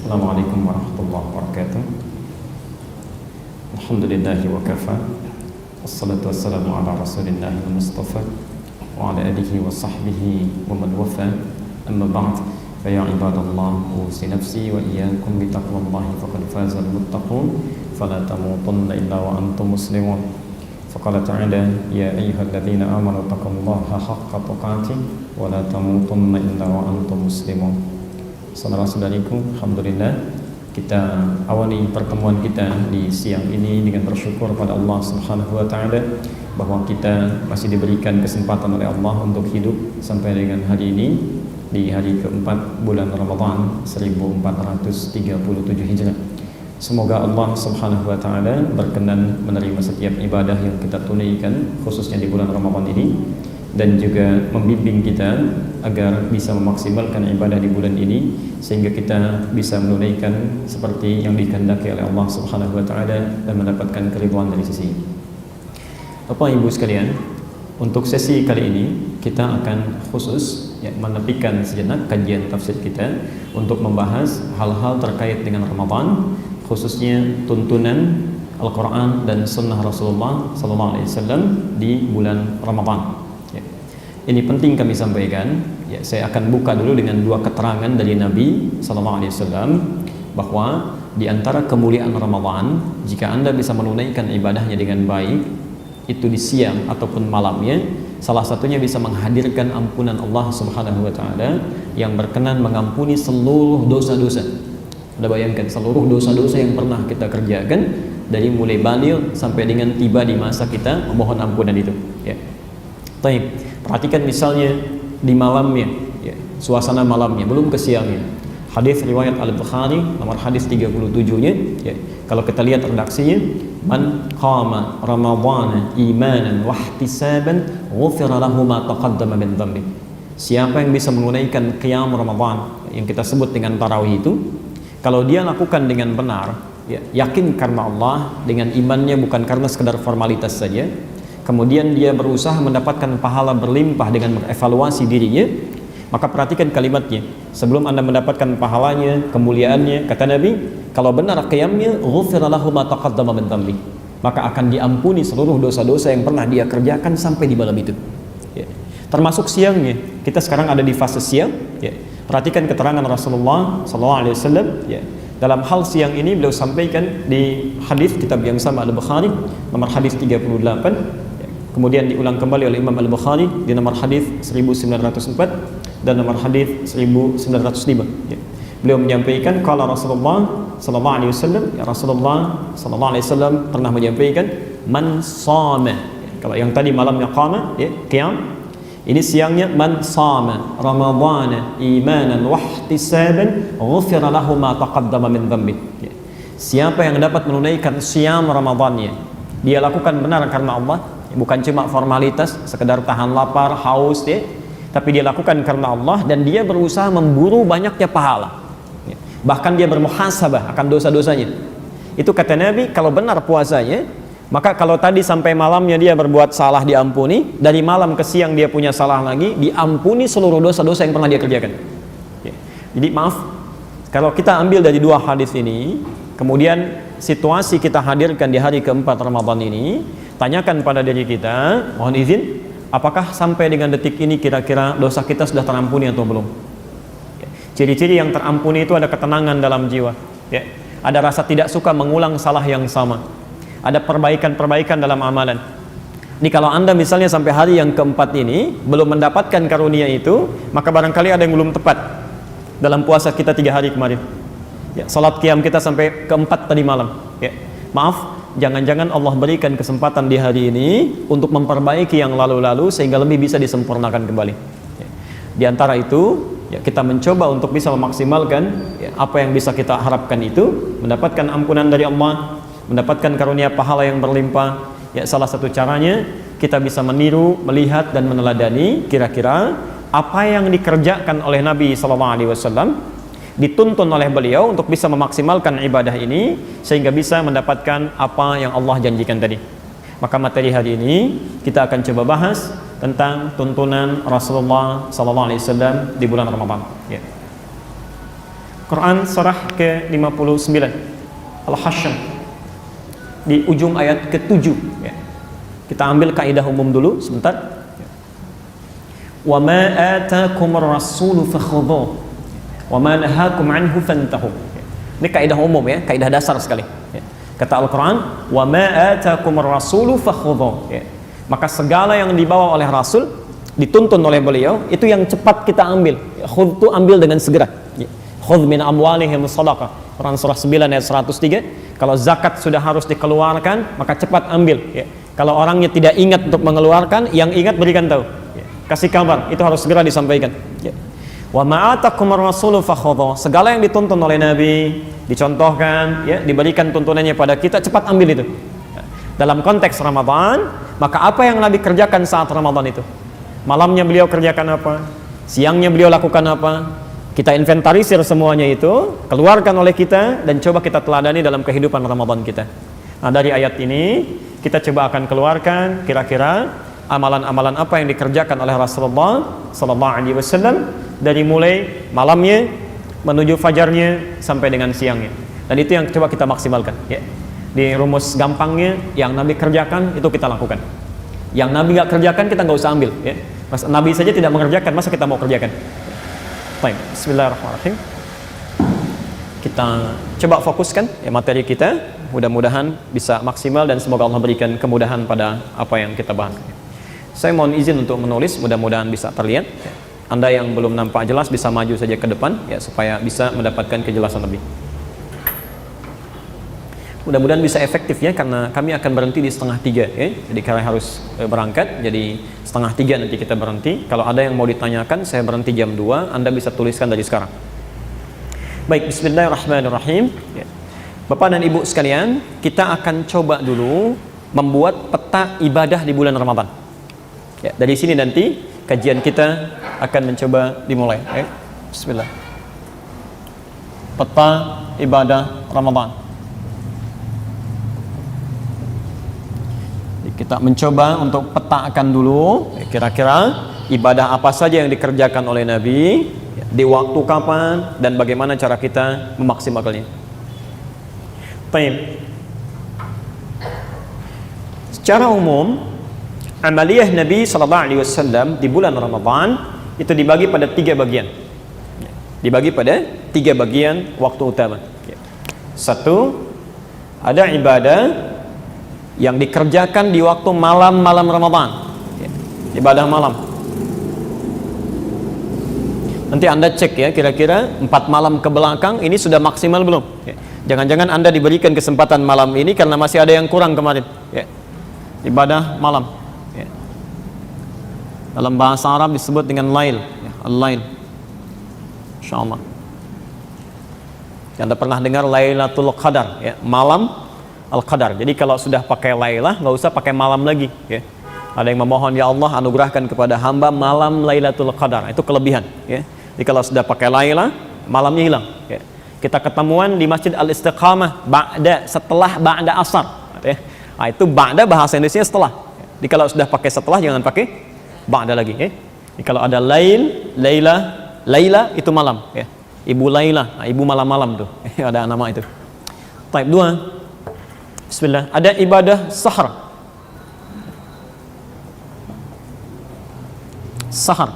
Assalamualaikum warahmatullahi wabarakatuh. Alhamdulillahi wa kafa. Wassalatu wassalamu ala rasulillahi al-mustafa wa ala alihi wa sahbihi wa man wafa. Amma ba'd. Fa ya ibadallah, usi nafsi wa iyyakum bi taqwallahi faqad faza al-muttaqun. Fala tamutunna illa wa antum muslimun. Faqala ta'ala ya ayyuhalladzina amanu taqullaha haqqa tuqatih wa la tamutunna illa wa antum muslimun. Saudara-saudariku, alhamdulillah kita awali pertemuan kita di siang ini dengan bersyukur pada Allah Subhanahu wa taala bahwa kita masih diberikan kesempatan oleh Allah untuk hidup sampai dengan hari ini di hari keempat bulan Ramadan 1437 Hijrah. Semoga Allah Subhanahu wa taala berkenan menerima setiap ibadah yang kita tunaikan khususnya di bulan Ramadan ini, dan juga membimbing kita agar bisa memaksimalkan ibadah di bulan ini sehingga kita bisa menunaikan seperti yang dikehendaki oleh Allah Subhanahu wa taala dan mendapatkan keridhaan dari sisi. Bapak Ibu sekalian, untuk sesi kali ini kita akan khusus menepikan sejenak kajian tafsir kita untuk membahas hal-hal terkait dengan Ramadan, khususnya tuntunan Al-Quran dan Sunnah Rasulullah SAW di bulan Ramadan. Ini penting kami sampaikan. Saya akan buka dulu dengan dua keterangan dari Nabi SAW bahwa di antara kemuliaan Ramadan, jika Anda bisa menunaikan ibadahnya dengan baik, itu di siang ataupun malamnya, salah satunya bisa menghadirkan ampunan Allah Subhanahu wa taala yang berkenan mengampuni seluruh dosa-dosa. Anda bayangkan seluruh dosa-dosa yang pernah kita kerjakan dari mulai baligh sampai dengan tiba di masa kita memohon ampunan itu. Baik, perhatikan misalnya di malamnya, suasana malamnya, belum ke siangnya. Hadis riwayat Al-Bukhari nomor hadis 37-nya, kalau kita lihat redaksinya, man qama ramadhana imanan wa ihtisaban ghufira lahu ma taqaddama min dhanbi. Siapa yang bisa menunaikan qiyam Ramadan yang kita sebut dengan tarawih itu, kalau dia lakukan dengan benar, yakin karena Allah, dengan imannya bukan karena sekedar formalitas saja, kemudian dia berusaha mendapatkan pahala berlimpah dengan mengevaluasi dirinya, maka perhatikan kalimatnya. Sebelum Anda mendapatkan pahalanya, kemuliaannya, kata Nabi, kalau benar qiyamnya, ghufira lahu ma taqaddama min dhanbi, maka akan diampuni seluruh dosa-dosa yang pernah dia kerjakan sampai di malam itu. Termasuk siangnya. Kita sekarang ada di fase siang. Perhatikan keterangan Rasulullah SAW. Dalam hal siang ini beliau sampaikan di hadis kitab yang sama Al-Bukhari nomor hadis 38. Kemudian diulang kembali oleh Imam Al-Bukhari di nomor hadis 1904 dan nomor hadis 1905. Beliau menyampaikan kalau Rasulullah sallallahu alaihi wasallam, Rasulullah sallallahu alaihi wasallam pernah menyampaikan man shama. Kalau yang tadi malamnya qama, qiyam, ini siangnya man shama ramadhana imanan wa ihtisaban ghufira lahu ma taqaddama min dhanbi. Siapa yang dapat menunaikan siam Ramadannya, dia lakukan benar karena Allah, bukan cuma formalitas sekedar tahan lapar, haus, tapi dia lakukan karena Allah dan dia berusaha memburu banyaknya pahala. Bahkan dia bermuhasabah akan dosa-dosanya. Itu kata Nabi, kalau benar puasanya, maka kalau tadi sampai malamnya dia berbuat salah diampuni, dari malam ke siang dia punya salah lagi, diampuni seluruh dosa-dosa yang pernah dia kerjakan. Jadi maaf, kalau kita ambil dari dua hadis ini, kemudian situasi kita hadirkan di hari keempat Ramadan ini, tanyakan pada diri kita, mohon izin, apakah sampai dengan detik ini kira-kira dosa kita sudah terampuni atau belum? Ciri-ciri yang terampuni itu ada ketenangan dalam jiwa, ada rasa tidak suka mengulang salah yang sama, ada perbaikan-perbaikan dalam amalan. Ini kalau Anda misalnya sampai hari yang keempat ini belum mendapatkan karunia itu, maka barangkali ada yang belum tepat dalam puasa kita 3 hari kemarin. Salat qiyam kita sampai keempat tadi malam. Maaf, jangan-jangan Allah berikan kesempatan di hari ini untuk memperbaiki yang lalu-lalu sehingga lebih bisa disempurnakan kembali. Di antara itu, kita mencoba untuk bisa memaksimalkan apa yang bisa kita harapkan itu, mendapatkan ampunan dari Allah, mendapatkan karunia pahala yang berlimpah. Salah satu caranya kita bisa meniru, melihat dan meneladani kira-kira apa yang dikerjakan oleh Nabi SAW, dituntun oleh beliau untuk bisa memaksimalkan ibadah ini sehingga bisa mendapatkan apa yang Allah janjikan tadi. Maka materi hari ini kita akan coba bahas tentang tuntunan Rasulullah SAW di bulan Ramadan. Quran surah ke-59 Al-Hasyr di ujung ayat ke-7 ya. Kita ambil kaidah umum dulu sebentar. Wa ma ataakumur rasulu fakhudhuh wa ma nahakum anhu fantahu. Ini kaidah umum ya, kaidah dasar sekali ya. Kata Al-Quran, wa ma ataakumur rasulu fakhudhuh ya. Maka segala yang dibawa oleh Rasul, dituntun oleh beliau, itu yang cepat kita ambil. Khudh itu ambil dengan segera ya. Khudh min amwalihim sadaqah. Quran surah 9 ayat 103. Kalau zakat sudah harus dikeluarkan, maka cepat ambil ya. Kalau orangnya tidak ingat untuk mengeluarkan, yang ingat berikan tahu ya. Kasih kabar, itu harus segera disampaikan ya. Wa ma'atakumur rasulu fakhudhuh. Segala yang dituntun oleh Nabi, dicontohkan ya, diberikan tuntunannya pada kita, cepat ambil itu ya. Dalam konteks Ramadan, maka apa yang Nabi kerjakan saat Ramadan itu? Malamnya beliau kerjakan apa? Siangnya beliau lakukan apa? Kita inventarisir semuanya itu, keluarkan oleh kita, dan coba kita teladani dalam kehidupan Ramadan kita. Nah, dari ayat ini kita coba akan keluarkan kira-kira amalan-amalan apa yang dikerjakan oleh Rasulullah sallallahu alaihi wasallam dari mulai malamnya menuju fajarnya sampai dengan siangnya. Dan itu yang coba kita maksimalkan ya. Di rumus gampangnya, yang Nabi kerjakan itu kita lakukan. Yang Nabi nggak kerjakan kita nggak usah ambil ya. Mas Nabi saja tidak mengerjakan, masa kita mau kerjakan? Baik, bismillahirrahmanirrahim. Kita coba fokuskan ya materi kita, mudah-mudahan bisa maksimal dan semoga Allah berikan kemudahan pada apa yang kita bahas. Saya mohon izin untuk menulis, mudah-mudahan bisa terlihat. Anda yang belum nampak jelas bisa maju saja ke depan ya, supaya bisa mendapatkan kejelasan lebih. Mudah-mudahan bisa efektif ya, karena kami akan berhenti di 2:30 ya. Jadi kalian harus berangkat, jadi 2:30 nanti kita berhenti. Kalau ada yang mau ditanyakan, saya berhenti jam 2, Anda bisa tuliskan dari sekarang. Baik, bismillahirrahmanirrahim ya. Bapak dan Ibu sekalian, kita akan coba dulu membuat peta ibadah di bulan Ramadan ya. Dari sini nanti kajian kita akan mencoba dimulai ya. Bismillah. Peta ibadah Ramadan. Kita mencoba untuk petakan dulu kira-kira ibadah apa saja yang dikerjakan oleh Nabi, di waktu kapan, dan bagaimana cara kita memaksimalkannya. Baik. Secara umum, amaliyah Nabi SAW di bulan Ramadan itu dibagi pada 3 bagian. Dibagi pada 3 bagian waktu utama. 1, ada ibadah yang dikerjakan di waktu malam-malam Ramadan ya, ibadah malam. Nanti Anda cek ya, kira-kira 4 malam ke belakang ini sudah maksimal belum ya. Jangan-jangan Anda diberikan kesempatan malam ini karena masih ada yang kurang kemarin ya. Ibadah malam ya. Dalam bahasa Arab disebut dengan lail ya, al-lail insyaallah. Anda pernah dengar Lailatul Qadar ya, malam Al-Qadar. Jadi kalau sudah pakai Lailah, nggak usah pakai malam lagi ya. Ada yang memohon, ya Allah anugerahkan kepada hamba malam Lailatul Qadar. Itu kelebihan ya. Jadi kalau sudah pakai Lailah, malamnya hilang ya. Kita ketemuan di Masjid Al-Istiqamah setelah ba'da asar ya. Nah, itu ba'da bahasa Indonesia setelah. Jadi kalau sudah pakai setelah, jangan pakai ba'da lagi ya. Jadi kalau ada Laila itu malam ya. Ibu Laila, nah, ibu malam-malam tuh. Ada nama itu. Type 2. Bismillah. Ada ibadah sahar. Sahar.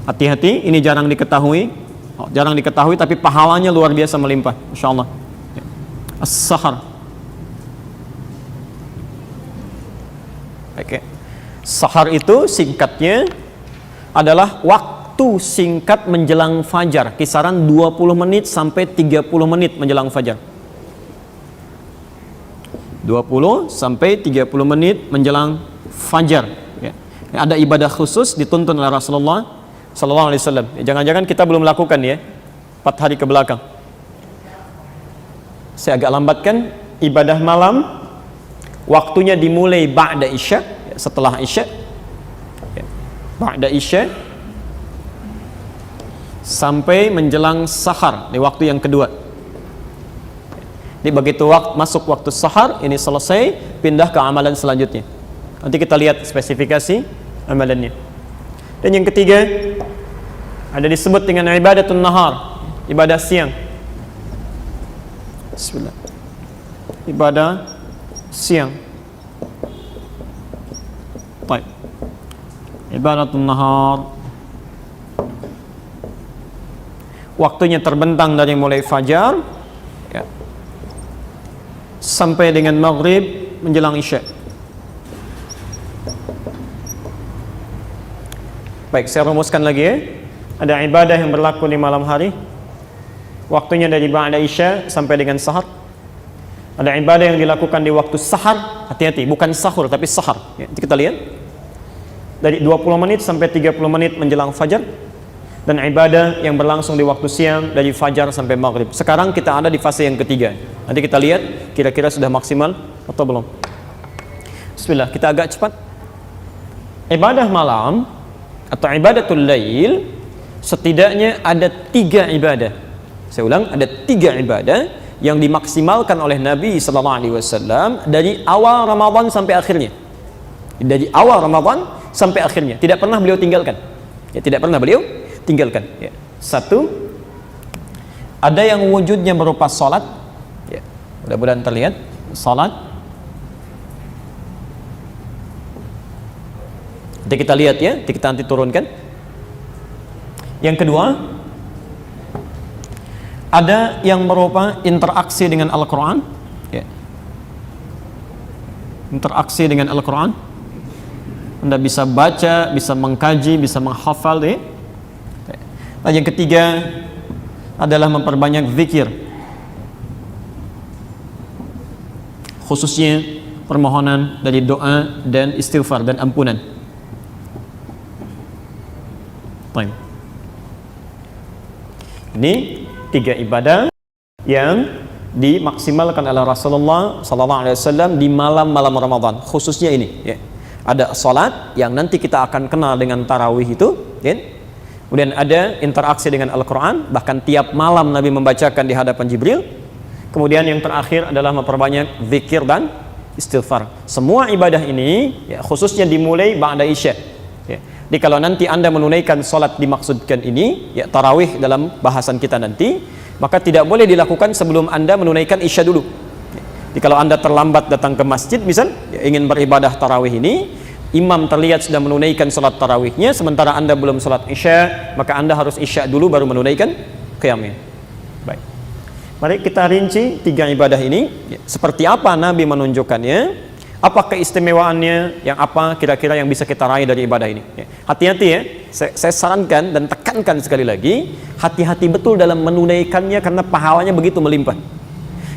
Hati-hati, ini jarang diketahui. Jarang diketahui, tapi pahalanya luar biasa melimpah, insyaallah. As-sahar. Oke. Sahar itu singkatnya adalah waktu singkat menjelang fajar, kisaran 20 menit sampai 30 menit menjelang fajar. 20 sampai 30 menit menjelang fajar ya. Ada ibadah khusus dituntun oleh Rasulullah sallallahu alaihi wasallam. Jangan-jangan kita belum lakukan ya 4 hari ke belakang. Saya agak lambatkan. Ibadah malam waktunya dimulai ba'da isya ya, setelah isya ya. Ba'da isya sampai menjelang sahar di waktu yang kedua. Jadi begitu masuk waktu sahar ini selesai, pindah ke amalan selanjutnya. Nanti kita lihat spesifikasi amalannya. Dan yang ketiga ada disebut dengan ibadatun nahar, ibadah siang. Bismillah. Ibadah siang. Baik. Ibadatun nahar. Waktunya terbentang dari mulai fajar ya, sampai dengan maghrib menjelang isya. Baik, saya rumuskan lagi ya. Ada ibadah yang berlaku di malam hari, waktunya dari ba'da isya sampai dengan sahar. Ada ibadah yang dilakukan di waktu sahar, hati-hati, bukan sahur tapi sahar ya. Kita lihat dari 20 menit sampai 30 menit menjelang fajar. Dan ibadah yang berlangsung di waktu siang dari fajar sampai maghrib. Sekarang kita ada di fase yang ketiga. Nanti kita lihat kira-kira sudah maksimal atau belum. Bismillah, kita agak cepat. Ibadah malam atau ibadatul lail, setidaknya ada 3 ibadah. Saya ulang, ada 3 ibadah yang dimaksimalkan oleh Nabi SAW dari awal Ramadan sampai akhirnya. Dari awal Ramadan sampai akhirnya, tidak pernah beliau tinggalkan. Ya, tidak pernah beliau tinggalkan ya. 1, ada yang wujudnya berupa salat ya. Mudah-mudahan terlihat salat. Nanti kita lihat ya, kita nanti turunkan. Yang kedua, ada yang berupa interaksi dengan Al-Quran ya. Interaksi dengan Al-Quran, Anda bisa baca, bisa mengkaji, bisa menghafal ya. Nah, yang ketiga adalah memperbanyak zikir, khususnya permohonan dari doa dan istighfar dan ampunan. Baik. Ini 3 ibadah yang dimaksimalkan oleh Rasulullah SAW di malam-malam Ramadan, khususnya ini ya. Ada salat yang nanti kita akan kenal dengan tarawih itu ya. Kemudian ada interaksi dengan Al-Quran, bahkan tiap malam Nabi membacakan di hadapan Jibril. Kemudian yang terakhir adalah memperbanyak zikir dan istighfar. Semua ibadah ini ya, khususnya dimulai ba'da isya ya. Jadi kalau nanti Anda menunaikan salat dimaksudkan ini ya, tarawih dalam bahasan kita nanti, maka tidak boleh dilakukan sebelum Anda menunaikan isya dulu ya. Jadi kalau Anda terlambat datang ke masjid misal ya, ingin beribadah tarawih ini, imam terlihat sudah menunaikan salat tarawihnya, sementara Anda belum salat isya, maka Anda harus isya dulu baru menunaikan qiyamnya. Baik, mari kita rinci 3 ibadah ini ya, seperti apa Nabi menunjukkannya, apa keistimewaannya, yang apa kira-kira yang bisa kita raih dari ibadah ini ya. Hati-hati ya, saya sarankan dan tekankan sekali lagi, hati-hati betul dalam menunaikannya karena pahalanya begitu melimpah.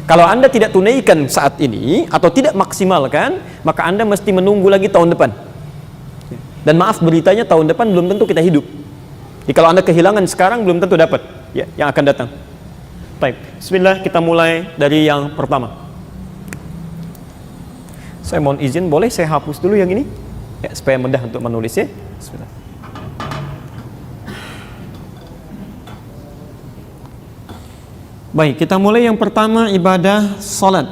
Kalau Anda tidak tunaikan saat ini atau tidak maksimalkan, maka Anda mesti menunggu lagi tahun depan. Dan maaf, beritanya tahun depan belum tentu kita hidup. Jadi kalau Anda kehilangan sekarang, belum tentu dapat ya, yang akan datang. Baik, bismillah, kita mulai dari yang pertama. Saya mohon izin, boleh saya hapus dulu yang ini ya, supaya mudah untuk menulis ya. Bismillah. Baik, kita mulai yang pertama, ibadah salat.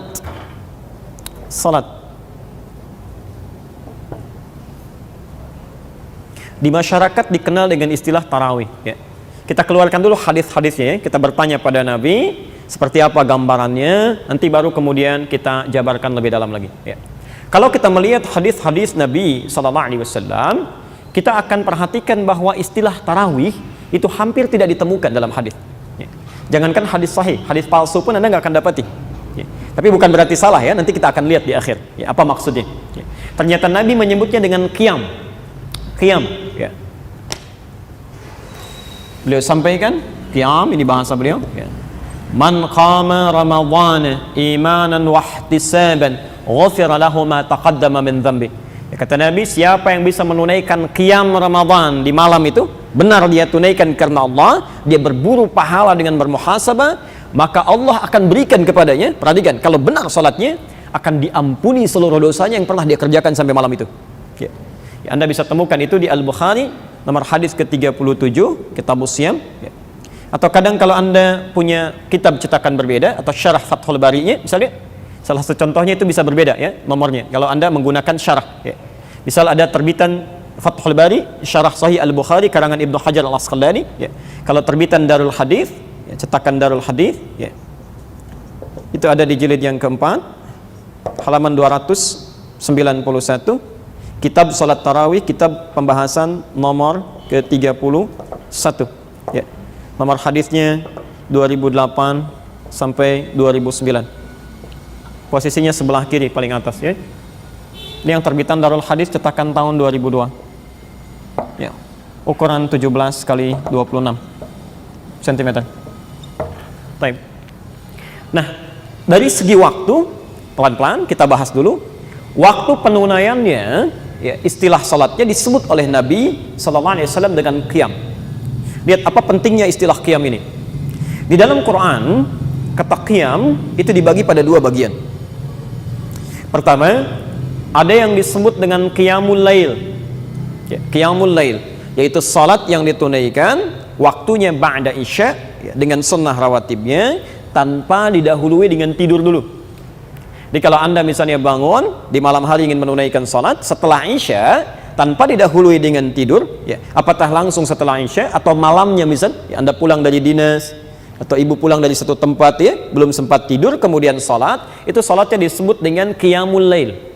Salat. Di masyarakat dikenal dengan istilah tarawih ya. Kita keluarkan dulu hadis-hadisnya ya. Kita bertanya pada Nabi seperti apa gambarannya, nanti baru kemudian kita jabarkan lebih dalam lagi ya. Kalau kita melihat hadis-hadis Nabi SAW, kita akan perhatikan bahwa istilah tarawih itu hampir tidak ditemukan dalam hadis. Jangankan hadis sahih, hadis palsu pun Anda nggak akan dapati ya. Tapi bukan berarti salah ya, nanti kita akan lihat di akhir ya, apa maksudnya ya. Ternyata Nabi menyebutnya dengan qiyam ya. Beliau sampaikan qiyam, ini bahasa beliau ya. Man qama ramadhana imanan wa ihtisaban ghufira lahu ma taqaddama min dhanbi ya. Kata Nabi, siapa yang bisa menunaikan qiyam Ramadan di malam itu, benar dia tunaikan karena Allah, dia berburu pahala dengan bermuhasabah, maka Allah akan berikan kepadanya, perhatikan, kalau benar salatnya, akan diampuni seluruh dosanya yang pernah dia kerjakan sampai malam itu ya. Ya, Anda bisa temukan itu di Al-Bukhari nomor hadis ke-37, Kitabus Siyam ya. Atau kadang kalau Anda punya kitab cetakan berbeda atau syarah Fathul Bari-nya misalnya, salah satu contohnya itu bisa berbeda ya nomornya kalau Anda menggunakan syarah ya. Misal ada terbitan Fathul Bari, Syarah Sahih Al-Bukhari karangan Ibnu Hajar Al-Asqalani ya. Kalau terbitan Darul Hadis ya, cetakan Darul Hadis, ya. Itu ada di jilid yang keempat, halaman 291, kitab Salat Tarawih, kitab pembahasan nomor ke-31, ya. Nomor hadisnya 2008 sampai 2009. Posisinya sebelah kiri paling atas, ya. Ini yang terbitan Darul Hadis cetakan tahun 2002. Ya. Ukuran 17 kali 26 cm. Baik. Nah, dari segi waktu, pelan-pelan kita bahas dulu. Waktu penunaiannya, ya, istilah salatnya disebut oleh Nabi sallallahu alaihi wasallam dengan qiyam. Lihat apa pentingnya istilah qiyam ini. Di dalam Quran, kata qiyam itu dibagi pada dua bagian. Pertama, ada yang disebut dengan qiyamul lail, ya, qiyamul lail, yaitu salat yang ditunaikan waktunya ba'da isya, ya, dengan sunnah rawatibnya tanpa didahului dengan tidur dulu. Jadi kalau Anda misalnya bangun di malam hari ingin menunaikan salat setelah isya tanpa didahului dengan tidur, ya, apatah langsung setelah isya atau malamnya misal, ya, Anda pulang dari dinas atau ibu pulang dari satu tempat, ya, belum sempat tidur kemudian salat, itu salatnya disebut dengan qiyamul lail.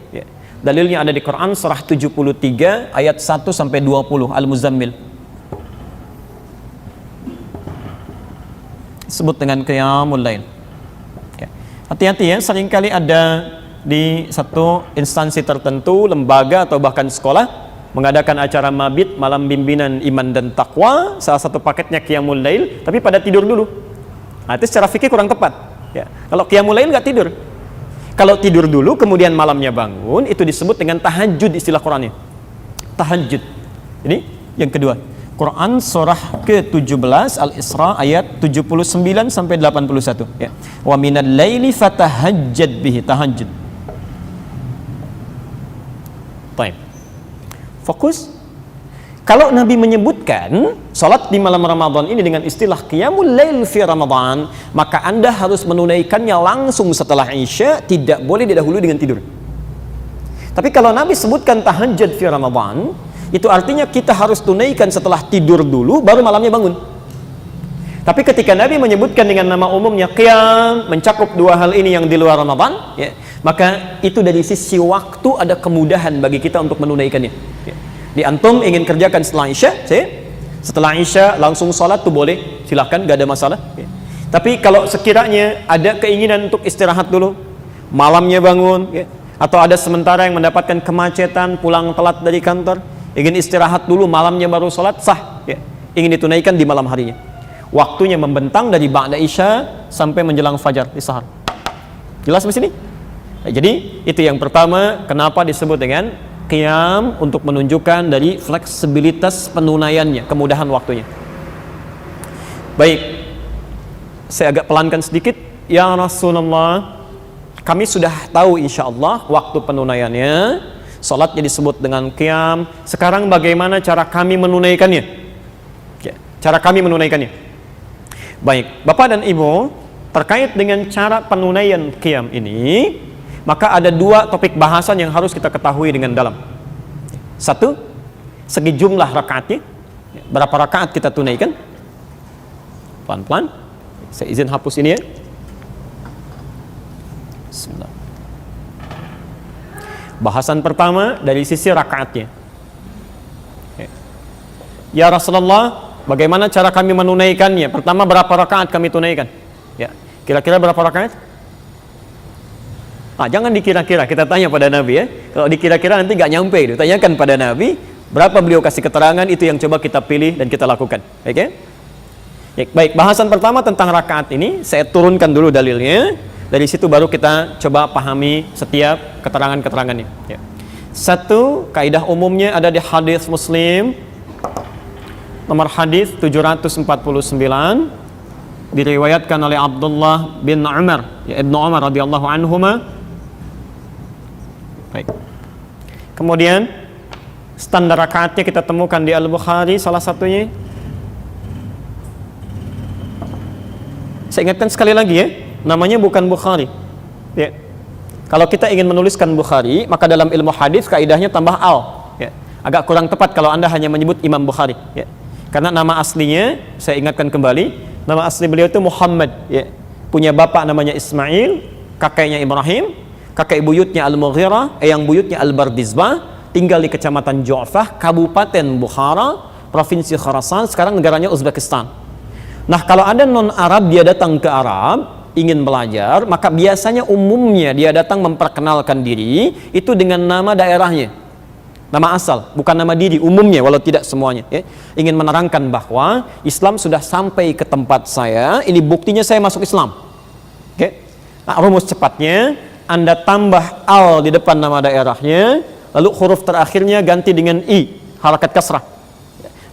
Dalilnya ada di Quran surah 73 ayat 1 sampai 20 Al-Muzammil. Sebut dengan qiyamul lail. Ya. Hati-hati ya, seringkali ada di satu instansi tertentu, lembaga atau bahkan sekolah mengadakan acara mabit, malam bimbingan iman dan takwa, salah satu paketnya qiyamul lail, tapi pada tidur dulu. Nah, itu secara fikih kurang tepat. Ya. Kalau qiyamul lail nggak tidur. Kalau tidur dulu kemudian malamnya bangun, itu disebut dengan tahajud istilah Qurannya. Tahajud. Ini yang kedua. Quran surah ke-17 Al-Isra ayat 79 sampai 81, ya. Wa minal laili fatahajjad bihi, tahajud. Baik. Fokus. Kalau Nabi menyebutkan salat di malam Ramadan ini dengan istilah qiyamul lail fi Ramadan, maka Anda harus menunaikannya langsung setelah Isya, tidak boleh didahului dengan tidur. Tapi kalau Nabi sebutkan tahajjud fi Ramadan, itu artinya kita harus tunaikan setelah tidur dulu baru malamnya bangun. Tapi ketika Nabi menyebutkan dengan nama umumnya qiyam, mencakup dua hal ini yang di luar Ramadan, ya, maka itu dari sisi waktu ada kemudahan bagi kita untuk menunaikannya, ya. Di antum ingin kerjakan setelah Isya, setelah Isya langsung sholat tuh boleh, silahkan, gak ada masalah, ya. Tapi kalau sekiranya ada keinginan untuk istirahat dulu, malamnya bangun, ya, atau ada sementara yang mendapatkan kemacetan, pulang telat dari kantor, ingin istirahat dulu, malamnya baru sholat, sah, ya. Ingin ditunaikan di malam harinya. Waktunya membentang dari ba'da Isya sampai menjelang fajar di sahar. Jelas di sini? Nah, jadi itu yang pertama, kenapa disebut dengan qiyam, untuk menunjukkan dari fleksibilitas penunaiannya, kemudahan waktunya. Baik, saya agak pelankan sedikit. Ya Rasulullah, kami sudah tahu insya Allah waktu penunaiannya, salatnya disebut dengan qiyam. Sekarang bagaimana cara kami menunaikannya? Ya, cara kami menunaikannya. Baik, Bapak dan Ibu, terkait dengan cara penunaian qiyam ini, maka ada dua topik bahasan yang harus kita ketahui dengan dalam. Satu, segi jumlah rakaatnya, berapa rakaat kita tunaikan. Pelan-pelan, saya izin hapus ini, ya. Bismillah. Bahasan pertama dari sisi rakaatnya. Ya Rasulullah, bagaimana cara kami menunaikannya? Pertama, berapa rakaat kami tunaikan? Ya, kira-kira berapa rakaat? Jangan dikira-kira, kita tanya pada Nabi, ya. Kalau dikira-kira nanti gak nyampe itu. Tanyakan pada Nabi, berapa beliau kasih keterangan, itu yang coba kita pilih dan kita lakukan. Baik, ya? Baik, bahasan pertama tentang rakaat ini, saya turunkan dulu dalilnya. Dari situ baru kita coba pahami setiap keterangan-keterangannya, ya. Satu, kaidah umumnya ada di hadis Muslim, nomor hadis 749, diriwayatkan oleh Abdullah bin Umar, ya, Ibnu Umar radhiyallahu anhuma. Baik. Kemudian standar rakaatnya kita temukan di Al-Bukhari salah satunya. Saya ingatkan sekali lagi, ya, namanya bukan Bukhari, ya. Kalau kita ingin menuliskan Bukhari, maka dalam ilmu hadis kaidahnya tambah al, ya. Agak kurang tepat kalau Anda hanya menyebut Imam Bukhari, ya. Karena nama aslinya, saya ingatkan kembali, Nama asli beliau itu Muhammad, ya. Punya bapak namanya Ismail, kakeknya Ibrahim, kakek buyutnya Al-Mughirah, eyang buyutnya Al-Bardizbah, tinggal di Kecamatan Ju'fah, Kabupaten Bukhara, Provinsi Khurasan, sekarang negaranya Uzbekistan. Nah, kalau ada non-Arab dia datang ke Arab, ingin belajar, maka biasanya umumnya dia datang memperkenalkan diri itu dengan nama daerahnya, nama asal, bukan nama diri umumnya, walau tidak semuanya, ya. Ingin menerangkan bahwa Islam sudah sampai ke tempat saya, ini buktinya saya masuk Islam. Oke. Nah, rumus cepatnya, Anda tambah al di depan nama daerahnya, lalu huruf terakhirnya ganti dengan i, harakat kasrah.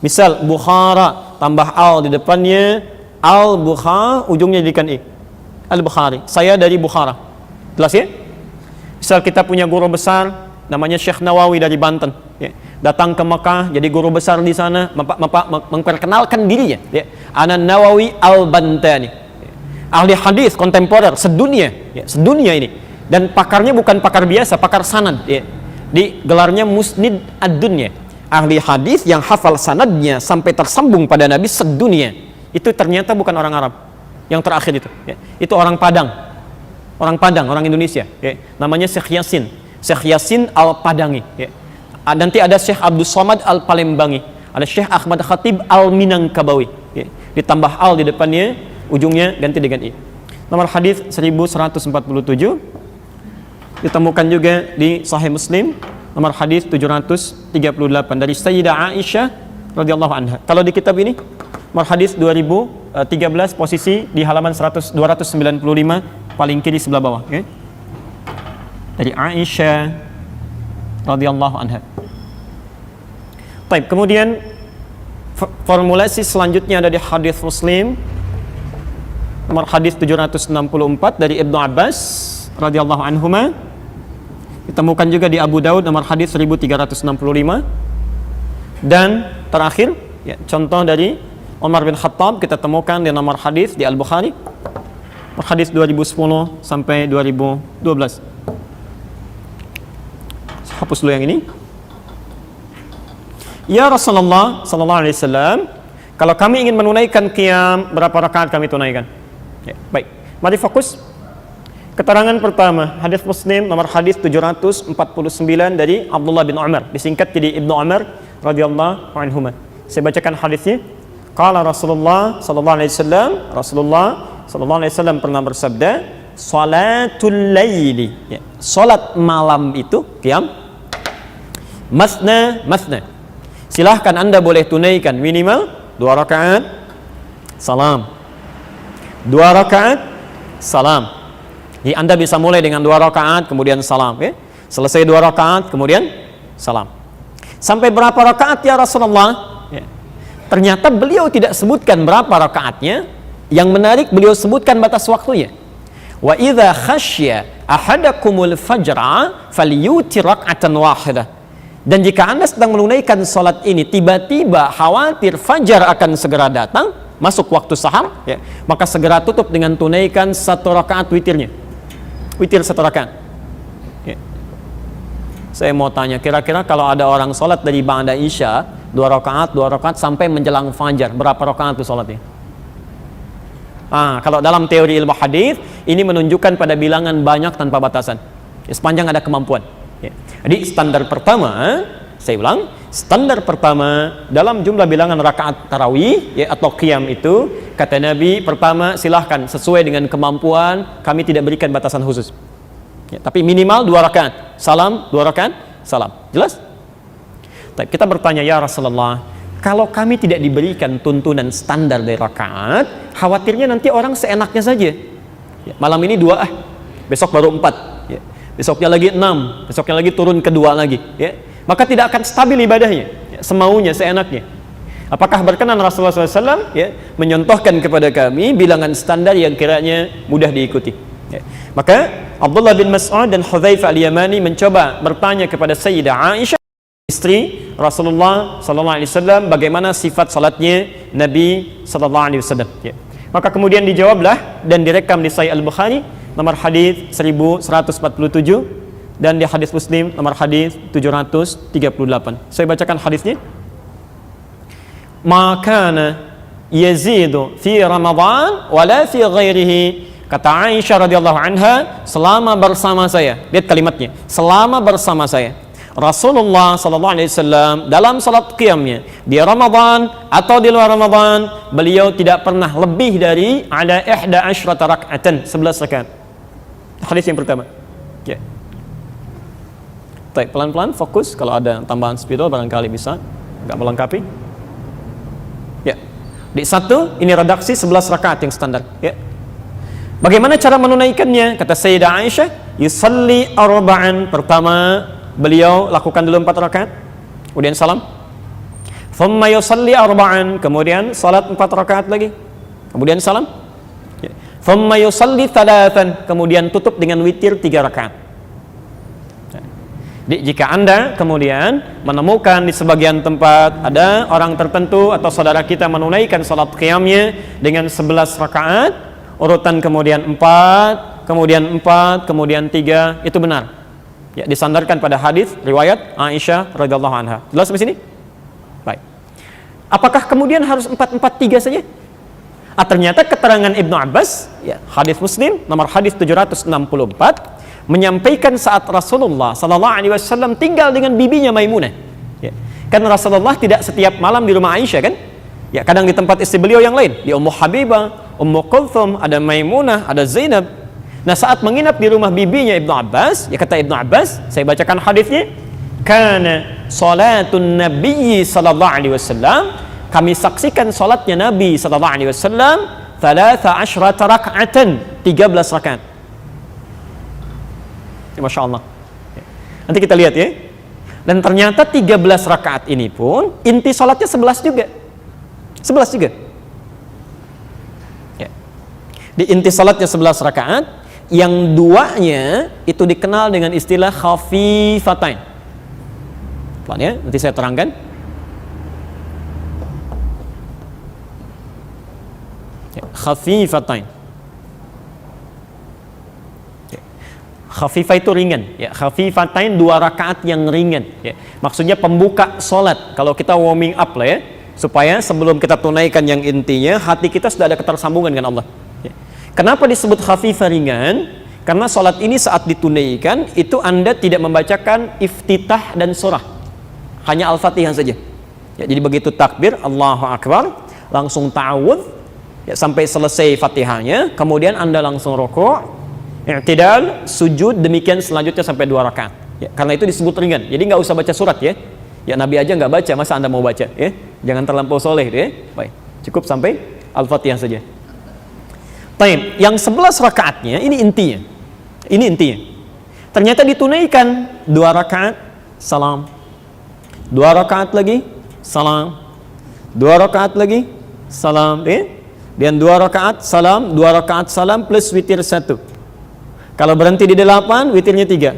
Misal Bukhara, tambah al di depannya, al-Bukhara, ujungnya jadikan i, Al-Bukhari, saya dari Bukhara. Jelas ya? Misal kita punya guru besar namanya Syekh Nawawi dari Banten, ya. Datang ke Mekah jadi guru besar di sana, memperkenalkan dirinya, ya. Ana Nawawi Al-Bantani, ya. Ahli hadis kontemporer sedunia, ya, sedunia ini. Dan pakarnya bukan pakar biasa, pakar sanad, ya. Di gelarnya Musnid ad-Dunya, ahli hadis yang hafal sanadnya sampai tersambung pada Nabi sedunia. Itu ternyata bukan orang Arab yang terakhir itu, ya. Itu orang Padang, orang Indonesia, ya. Namanya Syekh Yasin Al-Padangi, ya. Nanti ada Syekh Abdul Somad Al-Palembangi, ada Syekh Ahmad Khatib Al-Minangkabawi, ya. Ditambah al di depannya, ujungnya ganti dengan i. Nomor hadis 1147, ditemukan juga di Sahih Muslim, nomor hadis 738 dari Sayyidah Aisyah radhiyallahu anha. Kalau di kitab ini nomor hadis 2013, posisi di halaman 295, paling kiri sebelah bawah, okay? Dari Aisyah radhiyallahu anha. Baik, kemudian formulasi selanjutnya ada di hadis Muslim nomor hadis 764 dari Ibnu Abbas radhiyallahu anhuma. Ditemukan juga di Abu Daud nomor hadis 1365. Dan terakhir, ya, contoh dari Umar bin Khattab kita temukan di nomor hadis di Al-Bukhari, nomor hadis 2010 sampai 2012. Hapus dulu yang ini. Ya Rasulullah sallallahu alaihi wasallam, kalau kami ingin menunaikan qiyam, berapa rakaat kami tunaikan? Ya, baik. Mari fokus. Keterangan pertama, hadis Muslim nomor hadis 749 dari Abdullah bin Umar, disingkat jadi Ibnu Umar radhiyallahu anhuma. Saya bacakan hadisnya. Qala Rasulullah sallallahu alaihi wasallam, Rasulullah sallallahu alaihi wasallam pernah bersabda, salatul laili, ya, salat malam itu qiyam masna. Silahkan Anda boleh tunaikan minimal 2 rakaat salam, 2 rakaat salam. Jadi Anda bisa mulai dengan 2 rakaat kemudian salam, ya. Selesai 2 rakaat kemudian salam. Sampai berapa rakaat ya Rasulullah? Ya. Ternyata beliau tidak sebutkan berapa rakaatnya. Yang menarik beliau sebutkan batas waktunya. Wa idza khasyya ahadakumul fajra falyutir rak'atan wahidah. Dan jika Anda sedang menunaikan salat ini tiba-tiba khawatir fajar akan segera datang, masuk waktu saham, ya, maka segera tutup dengan tunaikan 1 rakaat witirnya. Witir 1 rakaat. Ya. Saya mau tanya, kira-kira kalau ada orang salat dari ba'da Isya 2 rakaat sampai menjelang fajar, berapa rakaat itu salatnya? Kalau dalam teori ilmu hadis ini menunjukkan pada bilangan banyak tanpa batasan, ya, sepanjang ada kemampuan, ya. Jadi standar pertama, saya ulang, standar pertama dalam jumlah bilangan rakaat tarawih, ya, atau qiyam itu, kata Nabi, pertama silahkan sesuai dengan kemampuan, kami tidak berikan batasan khusus, ya, tapi minimal 2 rakaat salam, 2 rakaat salam. Jelas? Kita bertanya, ya Rasulullah, kalau kami tidak diberikan tuntunan standar dari rakaat, khawatirnya nanti orang seenaknya saja, ya, malam ini 2, besok baru 4, ya, besoknya lagi 6, besoknya lagi turun ke 2 lagi, ya, maka tidak akan stabil ibadahnya, ya, semaunya, seenaknya. Apakah berkenan Rasulullah SAW, ya, menyontohkan kepada kami bilangan standar yang kiranya mudah diikuti, ya. Maka Abdullah bin Mas'ud dan Hudzaifah al-Yamani mencoba bertanya kepada Sayyidah Aisyah, istri Rasulullah sallallahu alaihi wasallam, bagaimana sifat salatnya Nabi sallallahu alaihi wasallam, ya. Maka kemudian dijawablah dan direkam di Sahih Al-Bukhari nomor hadis 1147 dan di hadis Muslim nomor hadis 738. Saya bacakan hadisnya. Maka yazidu fi Ramadan wala fi ghairihi. Kata Aisyah radhiyallahu anha, selama bersama saya, lihat kalimatnya, selama bersama saya, Rasulullah sallallahu alaihi wasallam dalam salat qiyamnya di Ramadan atau di luar Ramadan, beliau tidak pernah lebih dari ala 11 raka'atan, 11 rakaat. Hadis yang pertama. Ya. Baik, pelan-pelan fokus, kalau ada tambahan spidol barangkali bisa enggak melengkapi. Ya. Di satu ini redaksi 11 rakaat yang standar, ya. Bagaimana cara menunaikannya? Kata Sayyidah Aisyah, yusalli arba'an. Pertama, beliau lakukan dulu 4 rakaat, kemudian salam. Thumma yusalli arba'an, kemudian salat 4 rakaat lagi, kemudian salam. Thumma yusalli thalathan, kemudian tutup dengan witir 3 rakaat. Jadi, jika Anda kemudian menemukan di sebagian tempat ada orang tertentu atau saudara kita menunaikan salat qiyamnya dengan 11 rakaat, urutan kemudian 4, kemudian 4, kemudian 3, itu benar. Ya, disandarkan pada hadis riwayat Aisyah radhiyallahu anha. Jelas sampai sini? Baik. Apakah kemudian harus 4-4-3 saja? Ternyata keterangan Ibnu Abbas, ya, hadis Muslim nomor hadis 764, menyampaikan saat Rasulullah sallallahu alaihi wasallam tinggal dengan bibinya Maimunah. Ya. Kan Rasulullah tidak setiap malam di rumah Aisyah kan? Ya, kadang di tempat istri beliau yang lain, di Ummu Habibah, Ummu Kulthum, ada Maimunah, ada Zainab. Nah, saat menginap di rumah bibinya Ibnu Abbas, ya kata Ibnu Abbas, saya bacakan hadisnya, kana salatun nabiyyi sallallahu alaihi wasallam, kami saksikan salatnya Nabi sallallahu alaihi wasallam 13 raka'atan, 13 rakaat. Ya, Masya Allah. Nanti kita lihat ya. Dan ternyata 13 rakaat ini pun inti salatnya 11 juga. 11 juga. Ya. Di inti salatnya 11 rakaat, yang duanya itu dikenal dengan istilah khafifatain. Pelan ya, nanti saya terangkan. Ya, khafifatain. Ya. Khafifah itu ringan. Ya, khafifatain 2 rakaat yang ringan. Ya. Maksudnya pembuka salat. Kalau kita warming up lah ya, supaya sebelum kita tunaikan yang intinya, hati kita sudah ada ketersambungan dengan Allah. Ya. Kenapa disebut khafifah ringan? Karena sholat ini saat ditunaikan, itu Anda tidak membacakan iftitah dan surah, hanya Al-Fatihah saja. Ya, jadi begitu takbir, Allahu Akbar, langsung ta'awudz, ya, sampai selesai Fatihahnya, kemudian Anda langsung rukuk, i'tidal, sujud, demikian selanjutnya sampai 2 rakaat. Ya, karena itu disebut ringan. Jadi nggak usah baca surat ya. Ya, Nabi aja nggak baca, masa Anda mau baca? Ya, jangan terlampau soleh, ya. Baik, cukup sampai Al-Fatihah saja. Taib, yang 11 rakaatnya ini intinya. Ini intinya. Ternyata ditunaikan 2 rakaat salam, 2 rakaat lagi salam, 2 rakaat lagi salam, ya. Dan 2 rakaat salam, 2 rakaat salam plus witir 1. Kalau berhenti di 8, witirnya 3.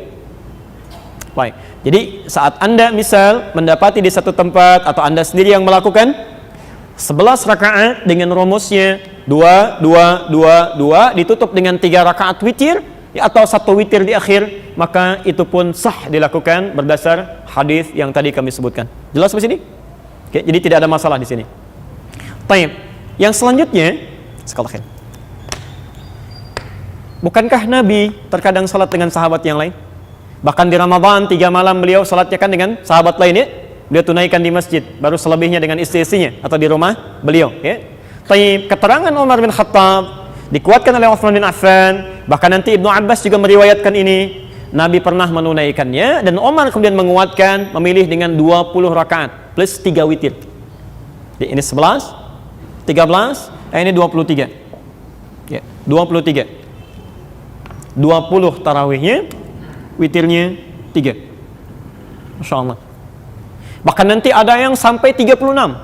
Baik. Jadi saat Anda misal mendapati di satu tempat atau Anda sendiri yang melakukan 11 rakaat dengan rumusnya 2, 2, 2, 2 ditutup dengan 3 rakaat witir, ya, atau 1 witir di akhir, maka itu pun sah dilakukan berdasar hadis yang tadi kami sebutkan. Jelas sampai sini? Oke, jadi tidak ada masalah di sini. Baik. Yang selanjutnya, sekali. Bukankah Nabi terkadang salat dengan sahabat yang lain? Bahkan di Ramadan 3 malam beliau salatnya kan dengan sahabat lainnya, beliau tunaikan di masjid, baru selebihnya dengan istri-istrinya atau di rumah beliau, ya. Taib, keterangan Umar bin Khattab dikuatkan oleh Utsman bin Affan, bahkan nanti Ibnu Abbas juga meriwayatkan ini, Nabi pernah menunaikannya, dan Umar kemudian menguatkan, memilih dengan 20 rakaat plus 3 witir. Jadi ini 11, 13, ini 23. Ya, 23. 20 tarawihnya, witirnya 3. Masya Allah. Bahkan nanti ada yang sampai 36,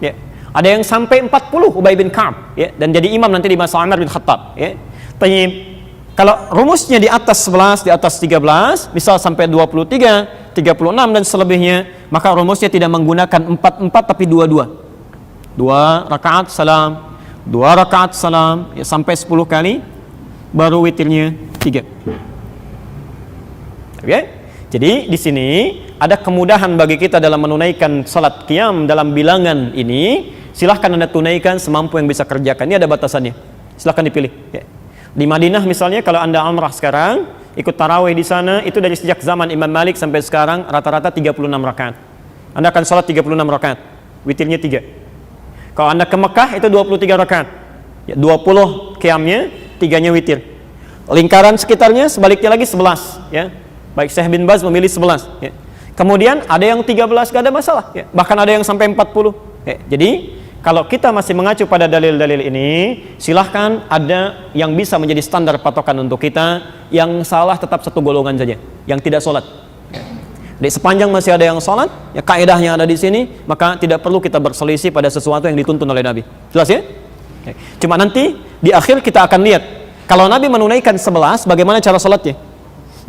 ya. Ada yang sampai 40, Ubay bin Ka'ab, ya. Dan jadi imam nanti di masa Umar bin Khattab, ya. Tapi kalau rumusnya di atas 11, di atas 13, misal sampai 23, 36 dan selebihnya, maka rumusnya tidak menggunakan 4-4 tapi 2-2. 2 rakaat salam, 2 rakaat salam, ya, sampai 10 kali, baru witirnya 3. Oke? Jadi di sini ada kemudahan bagi kita dalam menunaikan salat qiyam dalam bilangan ini, silahkan Anda tunaikan semampu yang bisa kerjakan. Ini ada batasannya, silahkan dipilih ya. Di Madinah misalnya, kalau Anda umrah sekarang, ikut tarawih di sana, itu dari sejak zaman Imam Malik sampai sekarang rata-rata 36 rakaat. Anda akan sholat 36 rakaat, witirnya 3. Kalau Anda ke Mekah itu 23 rakaat ya, 20 qiyamnya, 3-nya witir. Lingkaran sekitarnya sebaliknya lagi 11 ya. Baik Syekh bin Baz memilih 11 ya. Kemudian ada yang 13, gak ada masalah ya. Bahkan ada yang sampai 40 ya. Jadi kalau kita masih mengacu pada dalil-dalil ini, silahkan ada yang bisa menjadi standar patokan untuk kita. Yang salah tetap satu golongan saja, yang tidak sholat ya. Di sepanjang masih ada yang sholat ya, kaidahnya ada di sini, maka tidak perlu kita berselisih pada sesuatu yang dituntun oleh Nabi. Jelas ya? Cuma nanti di akhir kita akan lihat, kalau Nabi menunaikan 11, bagaimana cara sholatnya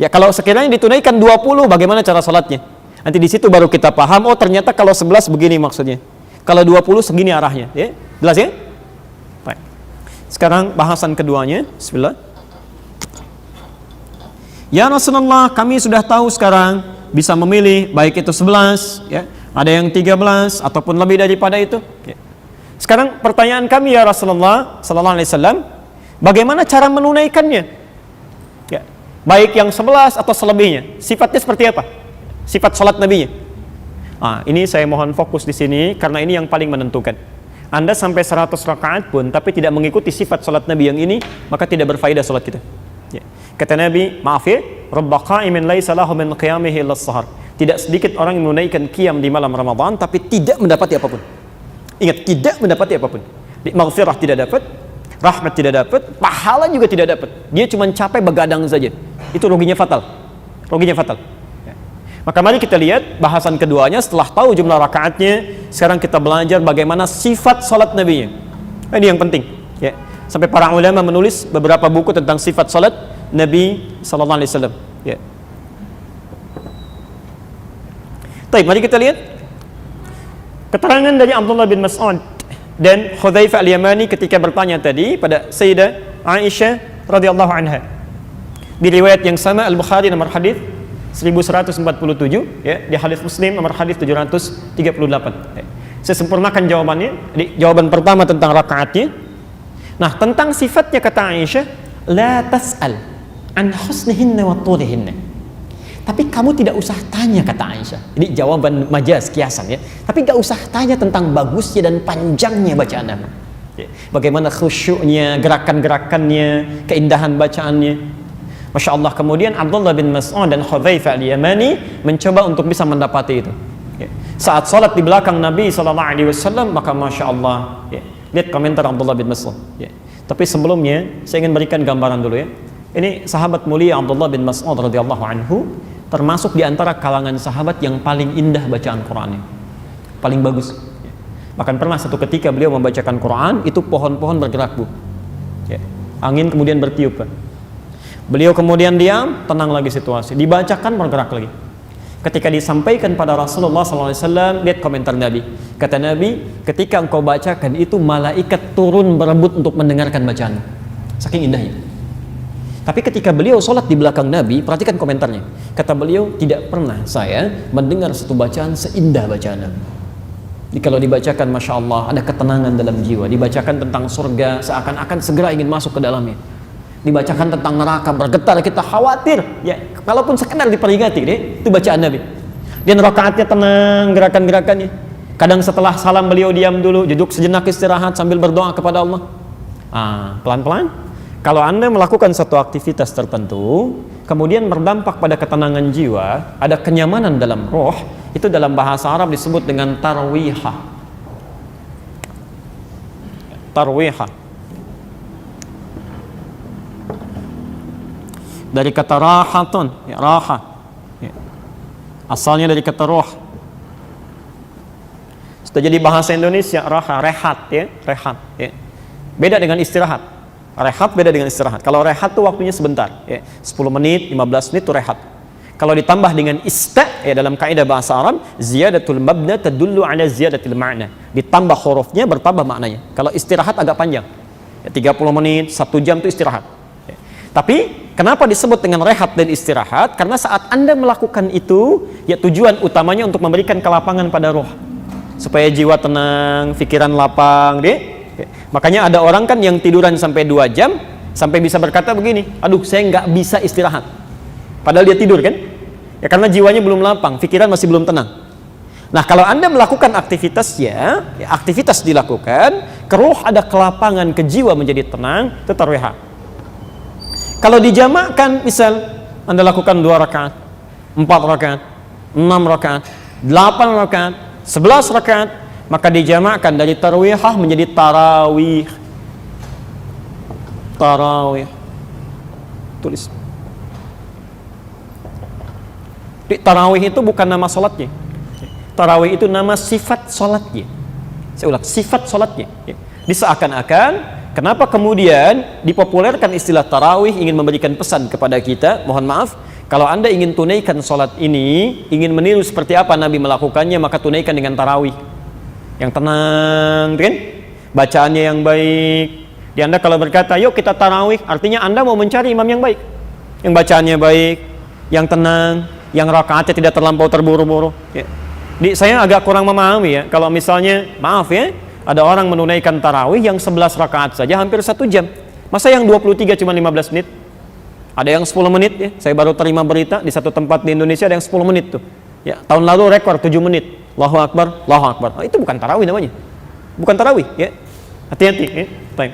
ya. Kalau sekiranya ditunaikan 20, bagaimana cara sholatnya. Nanti di situ baru kita paham, oh ternyata kalau 11 begini maksudnya, kalau 20 segini arahnya ya. Jelas ya? Baik. Sekarang bahasan keduanya. Bismillah. Ya Rasulullah, kami sudah tahu sekarang bisa memilih baik itu 11 ya, ada yang 13 ataupun lebih daripada itu ya. Sekarang pertanyaan kami ya Rasulullah sallallahu alaihi wasallam, bagaimana cara menunaikannya ya, baik yang 11 atau selebihnya, sifatnya seperti apa, sifat salat Nabi-nya. Ini saya mohon fokus di sini karena ini yang paling menentukan. Anda sampai 100 rakaat pun tapi tidak mengikuti sifat salat Nabi yang ini, maka tidak berfaedah salat kita ya. Kata Nabi, maaf ya, Rabba qa'imin laisa lahu min qiyamihi illa as-sahar. Tidak sedikit orang yang menunaikan qiyam di malam Ramadan tapi tidak mendapati apapun. Ingat, tidak mendapati apapun. Maghfirah tidak dapat, rahmat tidak dapat, pahala juga tidak dapat. Dia cuma capek begadang saja. Itu ruginya fatal. Ruginya fatal. Ya. Maka mari kita lihat bahasan keduanya. Setelah tahu jumlah rakaatnya, sekarang kita belajar bagaimana sifat salat Nabi-nya. Ini yang penting ya. Sampai para ulama menulis beberapa buku tentang sifat salat Nabi sallallahu alaihi wasallam ya. Baik, mari kita lihat keterangan dari Abdullah bin Mas'ud dan Hudzaifah al-Yamani ketika bertanya tadi pada Sayyidah Aisyah radhiyallahu anha. Di riwayat yang sama Al-Bukhari nomor hadis 1147 ya, di hadis Muslim nomor hadis 738 ya. Saya sempurnakan jawabannya. Di jawaban pertama tentang rakaatnya. Nah, tentang sifatnya kata Aisyah, la tas'al an husnihinna wa tulihinna. Tapi kamu tidak usah tanya, kata Aisyah. Ini jawaban majaz, kiasan ya. Tapi gak usah tanya tentang bagusnya dan panjangnya bacaan Nabi ya. Bagaimana khusyuknya, gerakan-gerakannya, keindahan bacaannya. Masya Allah. Kemudian Abdullah bin Mas'ud dan Hudzaifah al-Yamani mencoba untuk bisa mendapati itu ya. Saat sholat di belakang Nabi SAW, maka Masya Allah ya. Lihat komentar Abdullah bin Mas'ud ya. Tapi sebelumnya saya ingin berikan gambaran dulu ya. Ini sahabat mulia Abdullah bin Mas'ud radhiyallahu anhu, termasuk di antara kalangan sahabat yang paling indah bacaan Qur'annya, paling bagus ya. Bahkan pernah satu ketika beliau membacakan Quran, itu pohon-pohon bergerak bu ya. Angin kemudian bertiup kan. Beliau kemudian diam, tenang lagi situasi, dibacakan bergerak lagi. Ketika disampaikan pada Rasulullah SAW, lihat komentar Nabi. Kata Nabi, ketika engkau bacakan itu malaikat turun berebut untuk mendengarkan bacaan. Saking indahnya. Tapi ketika beliau sholat di belakang Nabi, perhatikan komentarnya. Kata beliau, tidak pernah saya mendengar satu bacaan seindah bacaan Nabi. Jadi kalau dibacakan, Masya Allah, ada ketenangan dalam jiwa. Dibacakan tentang surga, seakan-akan segera ingin masuk ke dalamnya. Dibacakan tentang neraka, bergetar, kita khawatir ya, kalaupun sekedar diperingati deh, itu bacaan Nabi. Dan rakaatnya tenang, gerakan-gerakannya. Kadang setelah salam beliau diam dulu, duduk sejenak istirahat sambil berdoa kepada Allah. Pelan-pelan. Kalau Anda melakukan satu aktivitas tertentu, kemudian berdampak pada ketenangan jiwa, ada kenyamanan dalam roh, itu dalam bahasa Arab disebut dengan tarwihah. Tarwihah. Dari kata rahatun ya, raha ya. Asalnya dari kata roh. Sudah jadi bahasa Indonesia raha, rehat ya, rehat ya. Beda dengan istirahat. Rehat beda dengan istirahat. Kalau rehat tuh waktunya sebentar ya, 10 menit, 15 menit itu rehat. Kalau ditambah dengan ista ya, dalam kaidah bahasa Arab, ziyadatul mabna tadullu ala ziyadatil ma'na. Ditambah hurufnya bertambah maknanya. Kalau istirahat agak panjang ya, 30 menit, 1 jam itu istirahat ya. Tapi kenapa disebut dengan rehat dan istirahat? Karena saat Anda melakukan itu, ya tujuan utamanya untuk memberikan kelapangan pada roh. supaya jiwa tenang, pikiran lapang, deh. Makanya ada orang kan yang tiduran sampai 2 jam, sampai bisa berkata begini, aduh saya nggak bisa istirahat. Padahal dia tidur kan? Ya karena jiwanya belum lapang, pikiran masih belum tenang. Nah kalau Anda melakukan aktivitasnya, ya, aktivitas dilakukan, ke ruh ada kelapangan, ke jiwa menjadi tenang, itu tarwihah. Kalau dijamakkan, misal Anda lakukan 2 rakaat, 4 rakaat, 6 rakaat, 8 rakaat, 11 rakaat, maka dijamakkan dari tarwihah menjadi tarawih. Tarawih. Tulis. Di tarawih itu bukan nama salatnya. Tarawih itu nama sifat salatnya. Saya ulang, sifat salatnya. Diseakan-akan, kenapa kemudian dipopulerkan istilah tarawih ingin memberikan pesan kepada kita, mohon maaf, kalau Anda ingin tunaikan salat ini, ingin meniru seperti apa Nabi melakukannya, maka tunaikan dengan tarawih. Yang tenang, kan? Bacaannya yang baik. Di Anda kalau berkata, yuk kita tarawih, artinya Anda mau mencari imam yang baik. Yang bacaannya baik, yang tenang, yang rakaatnya tidak terlampau terburu-buru. Ya. Saya agak kurang memahami ya, kalau misalnya, maaf ya, ada orang menunaikan tarawih yang 11 rakaat saja hampir 1 jam. Masa yang 23 cuma 15 menit? Ada yang 10 menit ya, saya baru terima berita di satu tempat di Indonesia ada yang 10 menit tuh. Ya, tahun lalu rekor 7 menit. Allahu Akbar, Allahu Akbar. Oh, itu bukan tarawih namanya. Bukan tarawih ya. Hati-hati ya. Baik.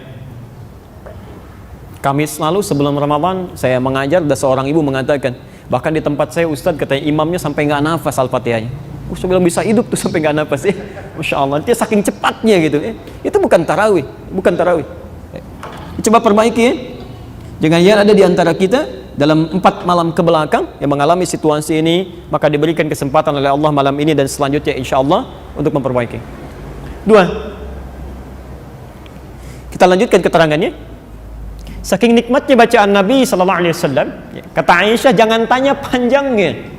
Kamis lalu sebelum Ramadan saya mengajar, ada seorang ibu mengatakan, bahkan di tempat saya Ustadz katanya imamnya sampai nggak nafas Al-Fatihahnya. Saya bilang bisa hidup tuh sampai nggak nafas ya. Masya Allah, dia saking cepatnya gitu ya. Itu bukan tarawih, bukan tarawih. Coba perbaiki ya. Jangan-jangan ada di antara kita dalam 4 malam ke belakang yang mengalami situasi ini, maka diberikan kesempatan oleh Allah malam ini dan selanjutnya insya Allah untuk memperbaiki. 2. Kita lanjutkan keterangannya. Saking nikmatnya bacaan Nabi SAW, kata Aisyah, jangan tanya panjangnya.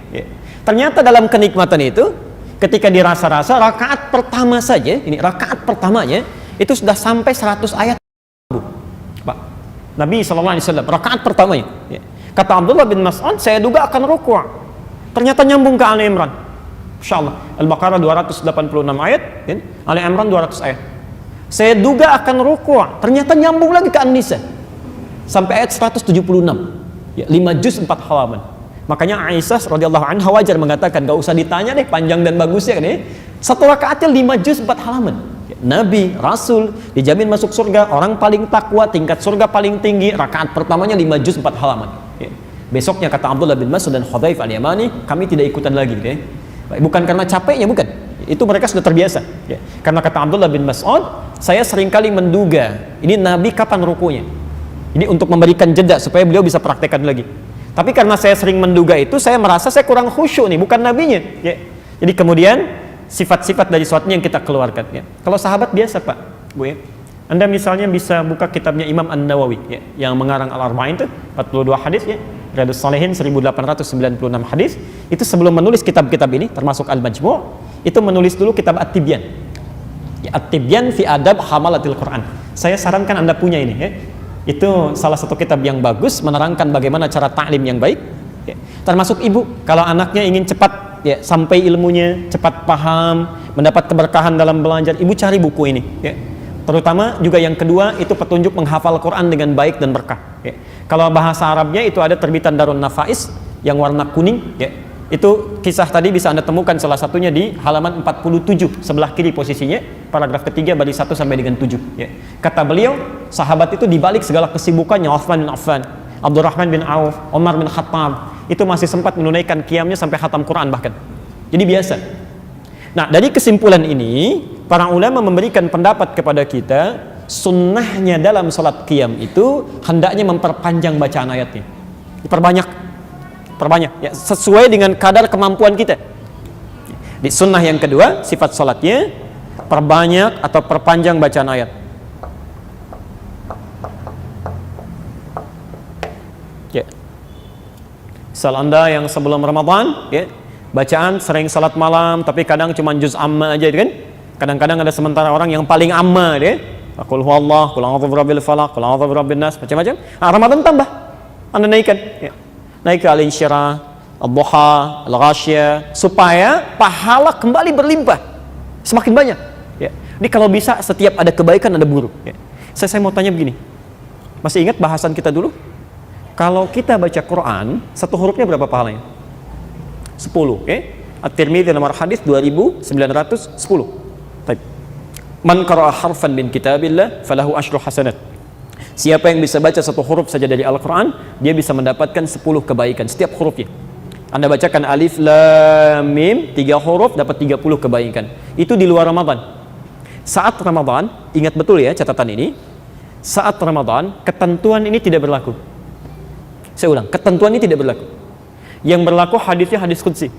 Ternyata dalam kenikmatan itu, ketika dirasa-rasa rakaat pertama saja, ini rakaat pertamanya itu sudah sampai 100 ayat. Pak, Nabi SAW rakaat pertamanya. Kata Abdullah bin Mas'ud, saya duga akan ruku'. Ternyata nyambung ke Ali Imran. Insyaallah, Al-Baqarah 286 ayat, Ali Imran 200 ayat. Saya duga akan ruku'. Ternyata nyambung lagi ke An-Nisa sampai ayat 176. 5 juz 4 halaman. Makanya Aisyah radhiyallahu anha wajar mengatakan, gak usah ditanya deh panjang dan bagusnya kan ya. 1 rakaatnya 5 juz 4 halaman. Nabi, Rasul dijamin masuk surga, orang paling takwa, tingkat surga paling tinggi, rakaat pertamanya 5 juz 4 halaman. Besoknya kata Abdullah bin Mas'ud dan Hudzaifah al-Yamani, kami tidak ikutan lagi. Bukan karena capeknya, bukan. Itu mereka sudah terbiasa. Karena kata Abdullah bin Mas'ud, saya seringkali menduga, ini Nabi kapan rukunya? Ini untuk memberikan jeda supaya beliau bisa praktekkan lagi. Tapi karena saya sering menduga itu, saya merasa saya kurang khusyuk nih, bukan nabinya. Jadi kemudian sifat-sifat dari sesuatu yang kita keluarkan. Kalau sahabat biasa Pak, Bu ya. Anda misalnya bisa buka kitabnya Imam An-Nawawi yang mengarang Al-Arba'in itu 42 hadis ya. Riyadhus Shalihin 1896 hadis. Itu sebelum menulis kitab-kitab ini termasuk Al-Majmu', itu menulis dulu kitab At-Tibyan. At-Tibyan fi Adab Hamalatil Quran. Saya sarankan Anda punya ini ya. Itu salah satu kitab yang bagus menerangkan bagaimana cara ta'lim yang baik. Termasuk ibu, kalau anaknya ingin cepat sampai ilmunya, cepat paham, mendapat keberkahan dalam belajar, ibu cari buku ini. Terutama juga yang kedua itu petunjuk menghafal Quran dengan baik dan berkah. Kalau bahasa Arabnya itu ada terbitan Darun Nafais yang warna kuning. Itu kisah tadi bisa Anda temukan salah satunya di halaman 47 sebelah kiri posisinya, paragraf ketiga baris 1 sampai dengan 7. Kata beliau, sahabat itu dibalik segala kesibukannya, Utsman bin Affan, Abdurrahman bin Auf, Umar bin Khattab, itu masih sempat menunaikan qiyamnya sampai khatam Quran bahkan. Jadi biasa. Nah, dari kesimpulan ini, para ulama memberikan pendapat kepada kita, sunnahnya dalam salat qiyam itu hendaknya memperpanjang bacaan ayatnya. Diperbanyak ya, sesuai dengan kadar kemampuan kita. Di sunnah yang kedua, sifat salatnya perbanyak atau perpanjang bacaan ayat. Misal Anda yang sebelum Ramadan bacaan sering salat malam tapi kadang cuma juz amma aja kan. Kadang-kadang ada sementara orang yang paling amma qul huwallah, qul a'udzu birabbil falaq, qul a'udzu birabbin nas, macam-macam. Ramadan tambah. Anda naikkan naik ke Al-Insyirah, Ad-Duha, Al-Ghasyiyah, supaya pahala kembali berlimpah. Semakin banyak. Ya. Jadi kalau bisa setiap ada kebaikan ada buruk. Ya. Saya mau tanya begini. Masih ingat bahasan kita dulu? Kalau kita baca Quran, satu hurufnya berapa pahalanya? 10. At-Tirmidzi nomor hadis 2910. Baik. Man qara'a harfan min kitabillah falahu asyru hasanat. Siapa yang bisa baca satu huruf saja dari Al-Quran, dia bisa mendapatkan 10 kebaikan setiap hurufnya. Anda bacakan alif lam mim 3 huruf dapat 30 kebaikan. Itu di luar Ramadan. Saat Ramadan, ingat betul ya catatan ini. Saat Ramadan, ketentuan ini tidak berlaku. Saya ulang, ketentuan ini tidak berlaku. Yang berlaku hadisnya hadis qudsi.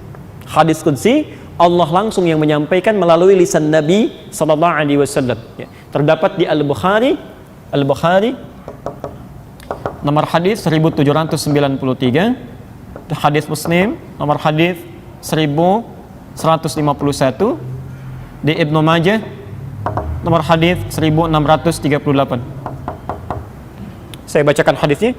Hadis qudsi Allah langsung yang menyampaikan melalui lisan Nabi sallallahu alaihi wasallam. Ya. Terdapat di Al-Bukhari nomor hadis 1793, hadis Muslim nomor hadis 1151, di Ibnu Majah nomor hadis 1638. Saya bacakan hadisnya.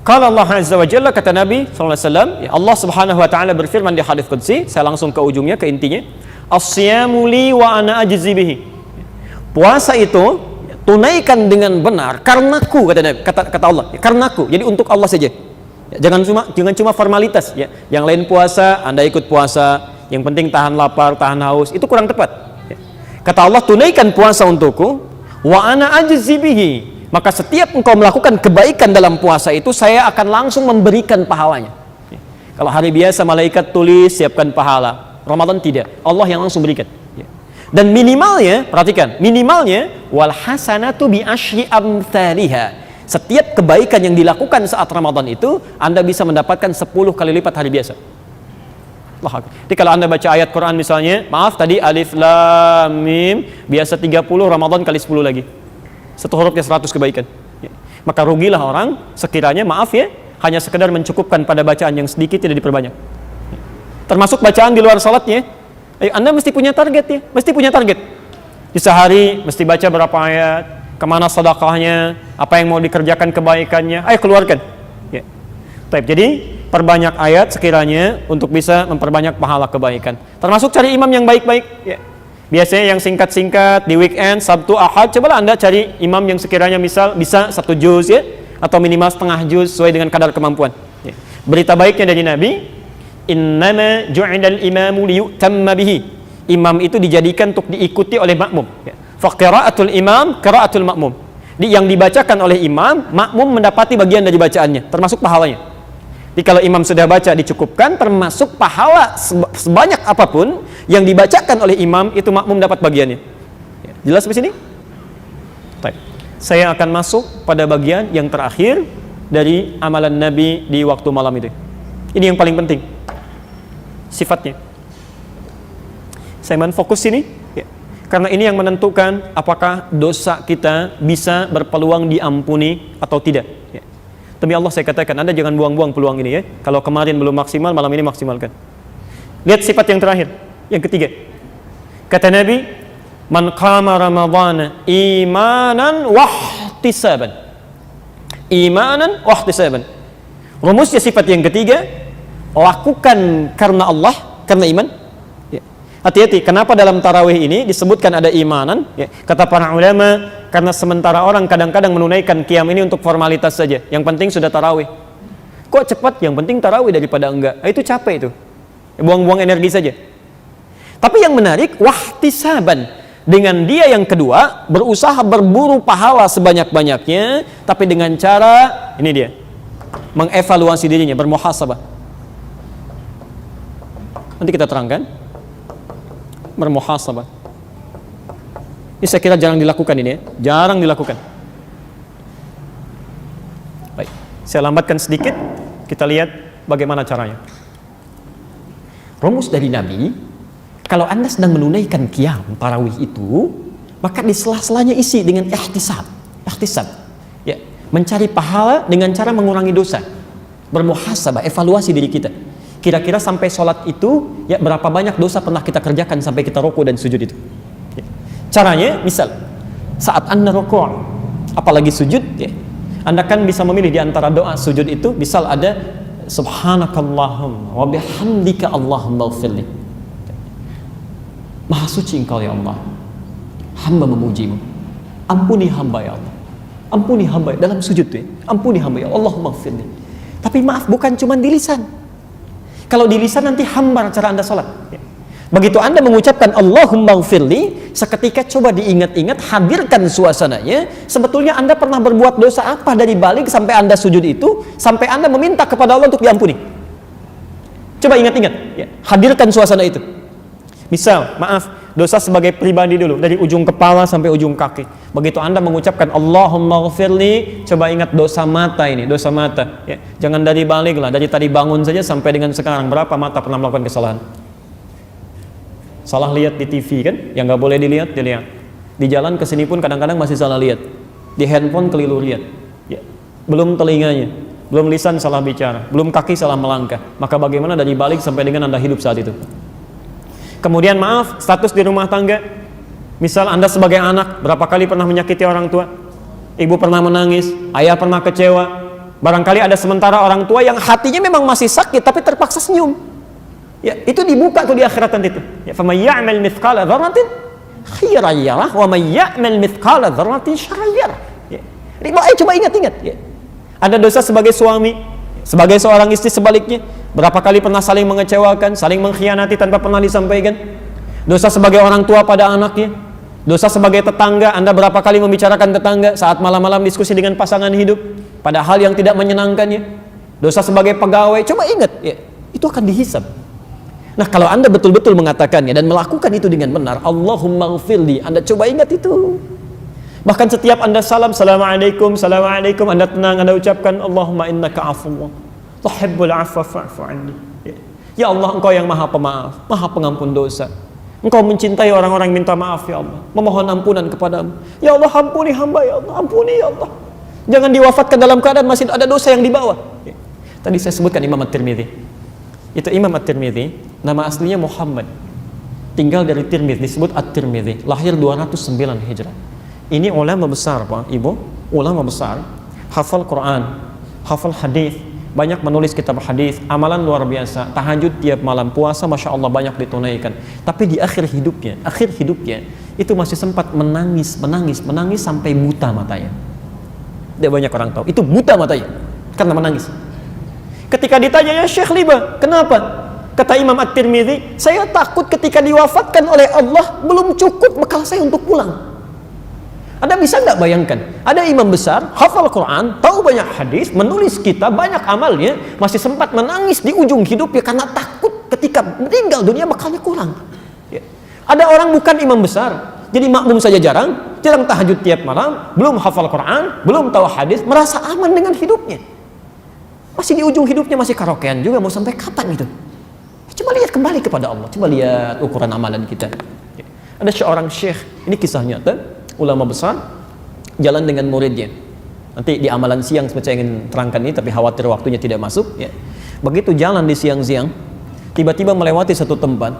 Qala Allah Azza wa Jalla, kata Nabi sallallahu alaihi wasallam, ya Allah Subhanahu wa taala berfirman di hadis qudsi, saya langsung ke ujungnya, ke intinya. As-siyamu li wa ana ajzi bihi. Puasa itu tunaikan dengan benar karenaku, kata Nabi, kata Allah, ya, karenaku. Jadi untuk Allah saja. Ya, jangan cuma formalitas ya. Yang lain puasa, Anda ikut puasa, yang penting tahan lapar, tahan haus, itu kurang tepat. Ya. Kata Allah, tunaikan puasa untukku, wa ana ajzi bihi. Maka setiap engkau melakukan kebaikan dalam puasa itu, saya akan langsung memberikan pahalanya. Ya. Kalau hari biasa malaikat tulis siapkan pahala, Ramadan tidak, Allah yang langsung berikan. Ya. Dan minimalnya, perhatikan, minimalnya wal hasanatu bi asyri amthaliha. Setiap kebaikan yang dilakukan saat Ramadan itu, Anda bisa mendapatkan 10 kali lipat hari biasa. Jadi kalau Anda baca ayat Quran misalnya, maaf tadi alif lam mim biasa 30, Ramadan kali 10 lagi. Satu hurufnya 100 kebaikan. Ya. Maka rugilah orang sekiranya, maaf ya, hanya sekedar mencukupkan pada bacaan yang sedikit, tidak diperbanyak. Ya. Termasuk bacaan di luar salatnya. Anda mesti punya target ya, mesti punya target. Di sehari mesti baca berapa ayat, kemana sedekahnya, apa yang mau dikerjakan kebaikannya, ayo keluarkan. Ya. Jadi perbanyak ayat sekiranya untuk bisa memperbanyak pahala kebaikan. Termasuk cari imam yang baik-baik. Ya. Biasanya yang singkat-singkat di weekend, Sabtu, Ahad, cobalah Anda cari imam yang sekiranya misal bisa 1 juz ya, atau minimal setengah juz sesuai dengan kadar kemampuan. Ya. Berita baiknya dari Nabi, innama ju'idal imamu liyutamma bihi. Imam itu dijadikan untuk diikuti oleh makmum. Ya. Fa qira'atul imam, qira'atul makmum. Yang dibacakan oleh imam, makmum mendapati bagian dari bacaannya, termasuk pahalanya. Jadi kalau imam sudah baca dicukupkan, termasuk pahala sebanyak apapun yang dibacakan oleh imam, itu makmum dapat bagiannya. Ya, jelas di sini? Baik. Saya akan masuk pada bagian yang terakhir dari amalan Nabi di waktu malam itu. Ini yang paling penting. Sifatnya. Saya fokus sini, ya. Karena ini yang menentukan apakah dosa kita bisa berpeluang diampuni atau tidak. Ya. Demi Allah saya katakan, Anda jangan buang-buang peluang ini ya. Kalau kemarin belum maksimal, malam ini maksimalkan. Lihat sifat yang terakhir, yang ketiga. Kata Nabi, man qama ramadhana imanan wahtisaban. Imanan wahtisaban. Rumusnya sifat yang ketiga, lakukan karena Allah, karena iman. Ya. Hati-hati, kenapa dalam tarawih ini disebutkan ada imanan? Ya. Kata para ulama, karena sementara orang kadang-kadang menunaikan qiyam ini untuk formalitas saja. Yang penting sudah tarawih. Kok cepat? Yang penting tarawih daripada enggak. Itu capek itu. Buang-buang energi saja. Tapi yang menarik, wahtisaban. Dengan dia yang kedua, berusaha berburu pahala sebanyak-banyaknya, tapi dengan cara, ini dia, mengevaluasi dirinya, bermuhasabah. Nanti kita terangkan. Bermuhasabah. Ini saya kira jarang dilakukan ini ya. Jarang dilakukan. Baik, saya lambatkan sedikit. Kita lihat bagaimana caranya. Rumus dari Nabi, kalau Anda sedang menunaikan qiyam tarawih itu, maka di sela-selanya isi dengan ihtisab. Ihtisab. Ya, mencari pahala dengan cara mengurangi dosa. Bermuhasabah, evaluasi diri kita. Kira-kira sampai sholat itu, ya berapa banyak dosa pernah kita kerjakan sampai kita rukuk dan sujud itu. Caranya, misal saat Anda rukuk, apalagi sujud, ya, Anda kan bisa memilih di antara doa sujud itu, misal ada Subhanakallahumma wa bihamdika Allahumma ighfirli. Maha suci Engkau ya Allah, hamba memujimu, ampuni hamba ya Allah, ampuni hamba dalam sujud tuh ya. Ampuni hamba ya Allah, Allahumma ighfirli. Tapi maaf, bukan cuma di lisan. Kalau di lisan nanti hambar cara Anda sholat ya. Begitu Anda mengucapkan Allahumma ighfirli, seketika coba diingat-ingat, hadirkan suasananya. Sebetulnya Anda pernah berbuat dosa apa dari balik sampai Anda sujud itu, sampai Anda meminta kepada Allah untuk diampuni. Coba ingat-ingat ya. Hadirkan suasana itu. Misal, maaf, dosa sebagai pribadi dulu, dari ujung kepala sampai ujung kaki. Begitu Anda mengucapkan Allahumma ighfirli, coba ingat dosa mata ini, dosa mata ya. Jangan dari balik lah, dari tadi bangun saja sampai dengan sekarang, berapa mata pernah melakukan kesalahan? Salah lihat di TV kan, yang nggak boleh dilihat, dilihat. Di jalan kesini pun kadang-kadang masih salah lihat. Di handphone keliru lihat ya. Belum telinganya, belum lisan salah bicara, belum kaki salah melangkah. Maka bagaimana dari balik sampai dengan Anda hidup saat itu? Kemudian maaf, status di rumah tangga. Misal Anda sebagai anak, berapa kali pernah menyakiti orang tua? Ibu pernah menangis, ayah pernah kecewa. Barangkali ada sementara orang tua yang hatinya memang masih sakit, tapi terpaksa senyum. Ya, itu dibuka tuh di akhirat nanti itu. Ya, faman ya'mal mithqala dzarratin khairan yarah wa man ya'mal mithqala dzarratin syarran yarah. Ya. Coba ingat-ingat ya. Ada dosa sebagai suami, sebagai seorang istri sebaliknya. Berapa kali pernah saling mengecewakan, saling mengkhianati tanpa pernah disampaikan? Dosa sebagai orang tua pada anaknya. Dosa sebagai tetangga, Anda berapa kali membicarakan tetangga saat malam-malam diskusi dengan pasangan hidup pada hal yang tidak menyenangkannya? Dosa sebagai pegawai, coba ingat ya. Itu akan dihisab. Nah, kalau Anda betul-betul mengatakannya dan melakukan itu dengan benar, Allahumma ighfirli, Anda coba ingat itu. Bahkan setiap Anda salam, Assalamualaikum, Assalamualaikum, Anda tenang, Anda ucapkan Allahumma innaka afuwwun tuhibbul afwa fa'fu anni. Ya Allah, Engkau yang Maha Pemaaf, Maha Pengampun dosa. Engkau mencintai orang-orang yang minta maaf ya Allah, memohon ampunan kepadamu. Ya Allah, ampuni hamba ya Allah, ampuni ya Allah. Jangan diwafatkan dalam keadaan masih ada dosa yang dibawa. Tadi saya sebutkan Imam At-Tirmidzi. Itu Imam At-Tirmidzi, nama aslinya Muhammad, tinggal dari Tirmidzi, disebut At-Tirmidzi, lahir 209 Hijrah. Ini ulama besar Pak, Ibu, ulama besar, hafal Quran, hafal hadis, banyak menulis kitab hadis, amalan luar biasa, tahajud tiap malam, puasa Masya Allah banyak ditunaikan. Tapi di akhir hidupnya itu masih sempat menangis sampai buta matanya. Tidak banyak orang tahu, itu buta matanya karena menangis. Ketika ditanya, ya Syekh Liba, kenapa? Kata Imam At-Tirmidzi, saya takut ketika diwafatkan oleh Allah belum cukup bekal saya untuk pulang. Anda bisa nggak bayangkan? Ada imam besar, hafal Quran, tahu banyak hadis, menulis kitab, banyak amalnya, masih sempat menangis di ujung hidupnya karena takut ketika meninggal dunia bekalnya kurang. Ya. Ada orang bukan imam besar, jadi makmum saja jarang tahajud tiap malam, belum hafal Quran, belum tahu hadis, merasa aman dengan hidupnya. Masih di ujung hidupnya masih karaokean juga, mau sampai kapan itu? Coba lihat kembali kepada Allah, coba lihat ukuran amalan kita. Ada seorang syekh, ini kisah nyata, ulama besar, jalan dengan muridnya. Nanti di amalan siang saya ingin terangkan ini, tapi khawatir waktunya tidak masuk. Ya. Begitu jalan di siang-siang, tiba-tiba melewati satu tempat,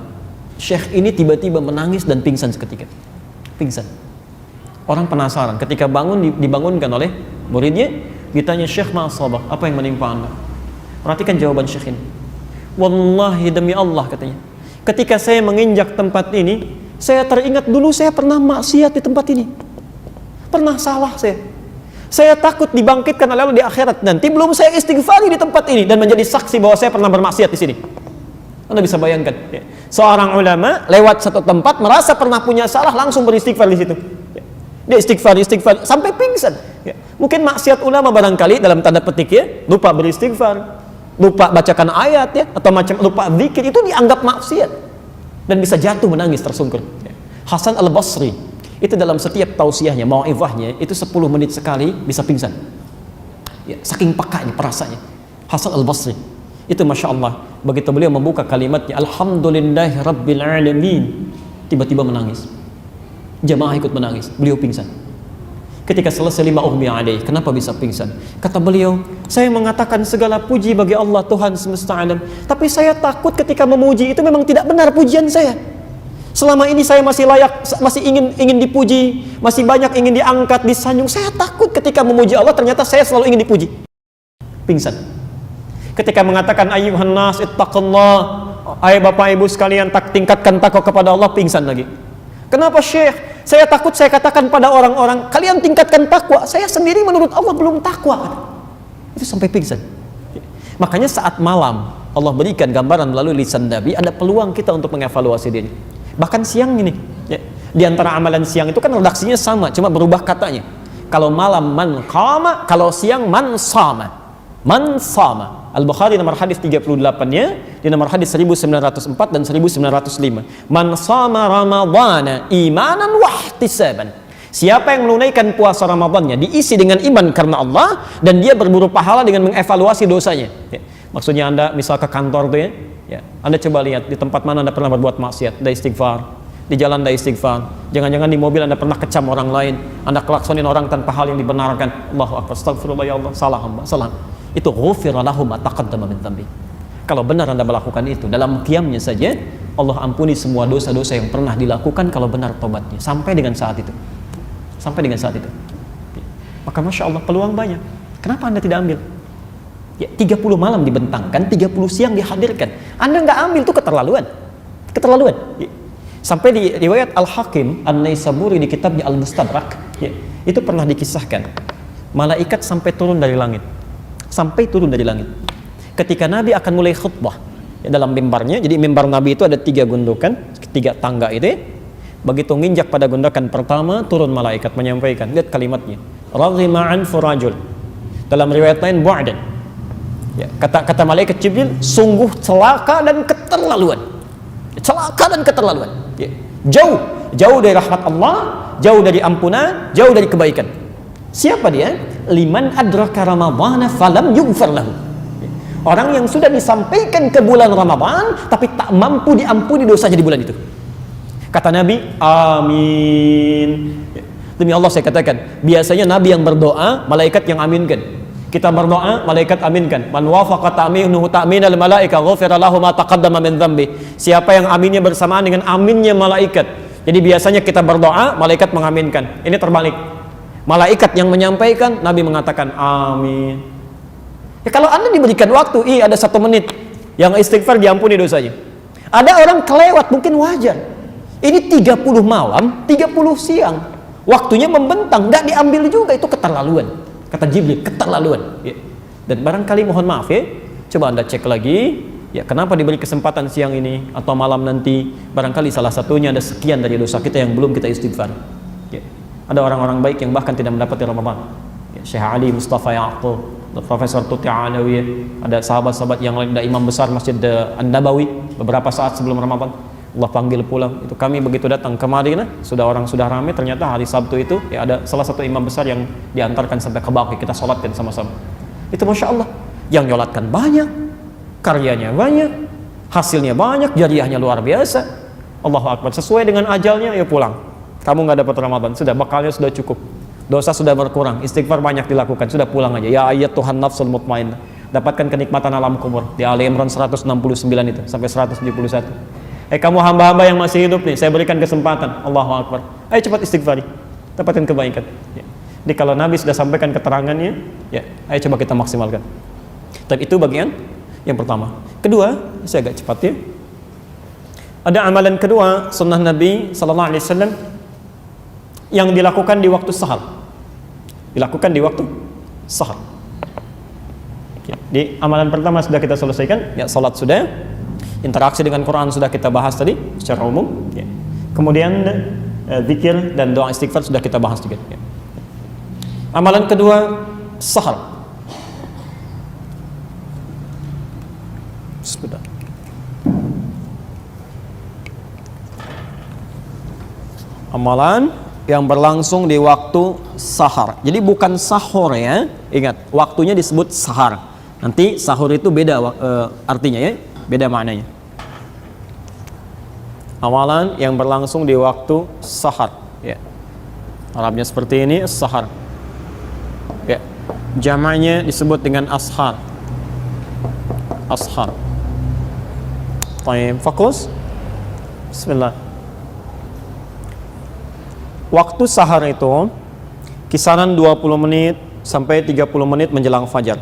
syekh ini tiba-tiba menangis dan pingsan seketika. Pingsan. Orang penasaran, ketika bangun dibangunkan oleh muridnya, ditanya, Syekh ma'asabah, apa yang menimpa Anda? Perhatikan jawaban Syekh ini. Wallahi demi Allah katanya, ketika saya menginjak tempat ini, saya teringat dulu saya pernah maksiat di tempat ini. Pernah salah saya. Saya takut dibangkitkan oleh Allah di akhirat nanti, belum saya istighfari di tempat ini dan menjadi saksi bahwa saya pernah bermaksiat di sini. Anda bisa bayangkan, ya. Seorang ulama lewat satu tempat merasa pernah punya salah, langsung beristighfar di situ. Dia istighfar sampai pingsan. Ya. Mungkin maksiat ulama barangkali dalam tanda petik ya, lupa beristighfar, lupa bacakan ayat ya, atau macam lupa zikir, itu dianggap maksiat dan bisa jatuh menangis tersungkur. Ya. Hasan Al-Basri itu dalam setiap tausiahnya, mau'izahnya itu 10 menit sekali bisa pingsan. Ya, saking pekanya perasaannya. Hasan Al-Basri itu Masya Allah, begitu beliau membuka kalimatnya Alhamdulillahi Rabbil Alamin, tiba-tiba menangis. Jamaah ikut menangis, beliau pingsan. Ketika selesai lima ughmiya alaih, kenapa bisa pingsan? Kata beliau, saya mengatakan segala puji bagi Allah Tuhan semesta alam, tapi saya takut ketika memuji itu memang tidak benar pujian saya. Selama ini saya masih layak, masih ingin dipuji, masih banyak ingin diangkat, disanjung. Saya takut ketika memuji Allah ternyata saya selalu ingin dipuji. Pingsan. Ketika mengatakan ayyuhan nas ittaqullah, hai Bapak Ibu sekalian, tingkatkan takwa kepada Allah, pingsan lagi. Kenapa Syekh? Saya takut saya katakan pada orang-orang, kalian tingkatkan takwa, saya sendiri menurut Allah belum takwa. Itu sampai pingsan. Makanya saat malam Allah berikan gambaran melalui lisan Nabi, ada peluang kita untuk mengevaluasi diri. Bahkan siang ini, ya, di antara amalan siang itu kan redaksinya sama, cuma berubah katanya. Kalau malam man qama, kalau siang man sama. Man sama. Al-Bukhari nomor hadis 38-nya, di nomor hadis 1904 dan 1905. Man sama Ramadhana imanan wahtisaban. Siapa yang menunaikan puasa Ramadannya diisi dengan iman karena Allah dan dia berburu pahala dengan mengevaluasi dosanya. Ya. Maksudnya Anda misal ke kantor tuh ya, Anda coba lihat di tempat mana Anda pernah berbuat maksiat, Anda istighfar. Di jalan Anda istighfar. Jangan-jangan di mobil Anda pernah kecam orang lain, Anda klaksonin orang tanpa hal yang dibenarkan. Allahu akbar, astagfirullah ya Allah, salah hamba, salah. Itu ghufira lahum ma taqaddama min dhanbi. Kalau benar Anda melakukan itu dalam qiyamnya saja, Allah ampuni semua dosa-dosa yang pernah dilakukan kalau benar tobatnya sampai dengan saat itu. Sampai dengan saat itu. Maka Masya Allah peluang banyak. Kenapa Anda tidak ambil? Ya, 30 malam dibentangkan, 30 siang dihadirkan. Anda nggak ambil itu keterlaluan. Keterlaluan. Ya. Sampai di riwayat Al-Hakim An-Naisaburi di kitabnya Al-Mustadrak, ya, itu pernah dikisahkan. Malaikat sampai turun dari langit. Sampai turun dari langit. Ketika Nabi akan mulai khutbah, ya, dalam mimbarnya, jadi mimbar Nabi itu ada 3 gundukan, 3 tangga itu. Begitu nginjak pada gundukan pertama, turun malaikat menyampaikan. Lihat kalimatnya. Raghima anfu rajul. Dalam riwayat lain bu'dan. Ya, kata malaikat Jibril, sungguh celaka dan keterlaluan. Celaka dan keterlaluan. Ya. Jauh dari rahmat Allah, jauh dari ampunan, jauh dari kebaikan. Siapa dia? Liman adraka Ramadhana falam yughfar lahu. Orang yang sudah disampaikan ke bulan Ramadan tapi tak mampu diampuni dosanya di bulan itu. Kata Nabi, amin. Demi Allah saya katakan, biasanya Nabi yang berdoa, malaikat yang aminkan. Kita berdoa, malaikat aminkan. Man wafaqa ta'minuhu ta'minal malaika ghufira lahu ma taqaddama min dhanbi. Siapa yang aminnya bersamaan dengan aminnya malaikat. Jadi biasanya kita berdoa, malaikat mengaminkan. Ini terbalik. Malaikat yang menyampaikan, Nabi mengatakan amin. Ya, kalau Anda diberikan waktu, ada 1 menit yang istighfar diampuni dosanya. Ada orang kelewat, mungkin wajar. Ini 30 malam, 30 siang. Waktunya membentang, tidak diambil juga, itu keterlaluan. Kata Jibril, keterlaluan. Ya. Dan barangkali mohon maaf ya, coba Anda cek lagi, ya, kenapa diberi kesempatan siang ini atau malam nanti. Barangkali salah satunya ada sekian dari dosa kita yang belum kita istighfar. Ya. Ada orang-orang baik yang bahkan tidak mendapati Ramadan. Ya, Syekh Ali Mustafa Yaqub, Profesor Tuti Alawi, ada sahabat-sahabat yang lain, ada imam besar Masjid An-Nabawi beberapa saat sebelum Ramadan. Allah panggil pulang. Itu kami begitu datang ke Madinah, sudah ramai, ternyata hari Sabtu itu ya ada salah satu imam besar yang diantarkan sampai ke Baqi, kita sholatkan sama-sama. Itu Masya Allah, yang nyolatkan banyak, karyanya banyak, hasilnya banyak, jariahnya luar biasa. Allahu Akbar, sesuai dengan ajalnya ya pulang. Kamu nggak dapat Ramadan, sudah bekalnya sudah cukup, dosa sudah berkurang, istighfar banyak dilakukan, sudah pulang aja. Ya ayat Tuhan nafsul mutmainnah, dapatkan kenikmatan alam kubur di Ali Imran 169 itu sampai 171. Kamu hamba-hamba yang masih hidup nih, saya berikan kesempatan. Allahu Akbar. Ayo cepat istighfari, dapatkan kebaikan. Ya. Jadi kalau Nabi sudah sampaikan keterangannya, ya, ayo coba kita maksimalkan. Tapi itu bagian yang pertama. Kedua, saya agak cepat ya. Ada amalan kedua sunnah Nabi Sallallahu Alaihi Wasallam yang dilakukan di waktu sahar. Dilakukan di waktu sahar. Ya. Di amalan pertama sudah kita selesaikan, ya, salat sudah. Interaksi dengan Quran sudah kita bahas tadi secara umum, ya. Kemudian zikir dan doa istighfar sudah kita bahas juga, ya. Amalan kedua, sahar. Sebentar. Amalan yang berlangsung di waktu sahar. Jadi bukan sahur ya, ingat waktunya disebut sahar. Nanti sahur itu beda artinya ya, beda maknanya. Amalan yang berlangsung di waktu sahar, ya. Arabnya seperti ini, sahar. Ya. Jamaknya disebut dengan ashar. Ashar. Baik, fokus. Bismillah. Waktu sahar itu kisaran 20 menit sampai 30 menit menjelang fajar.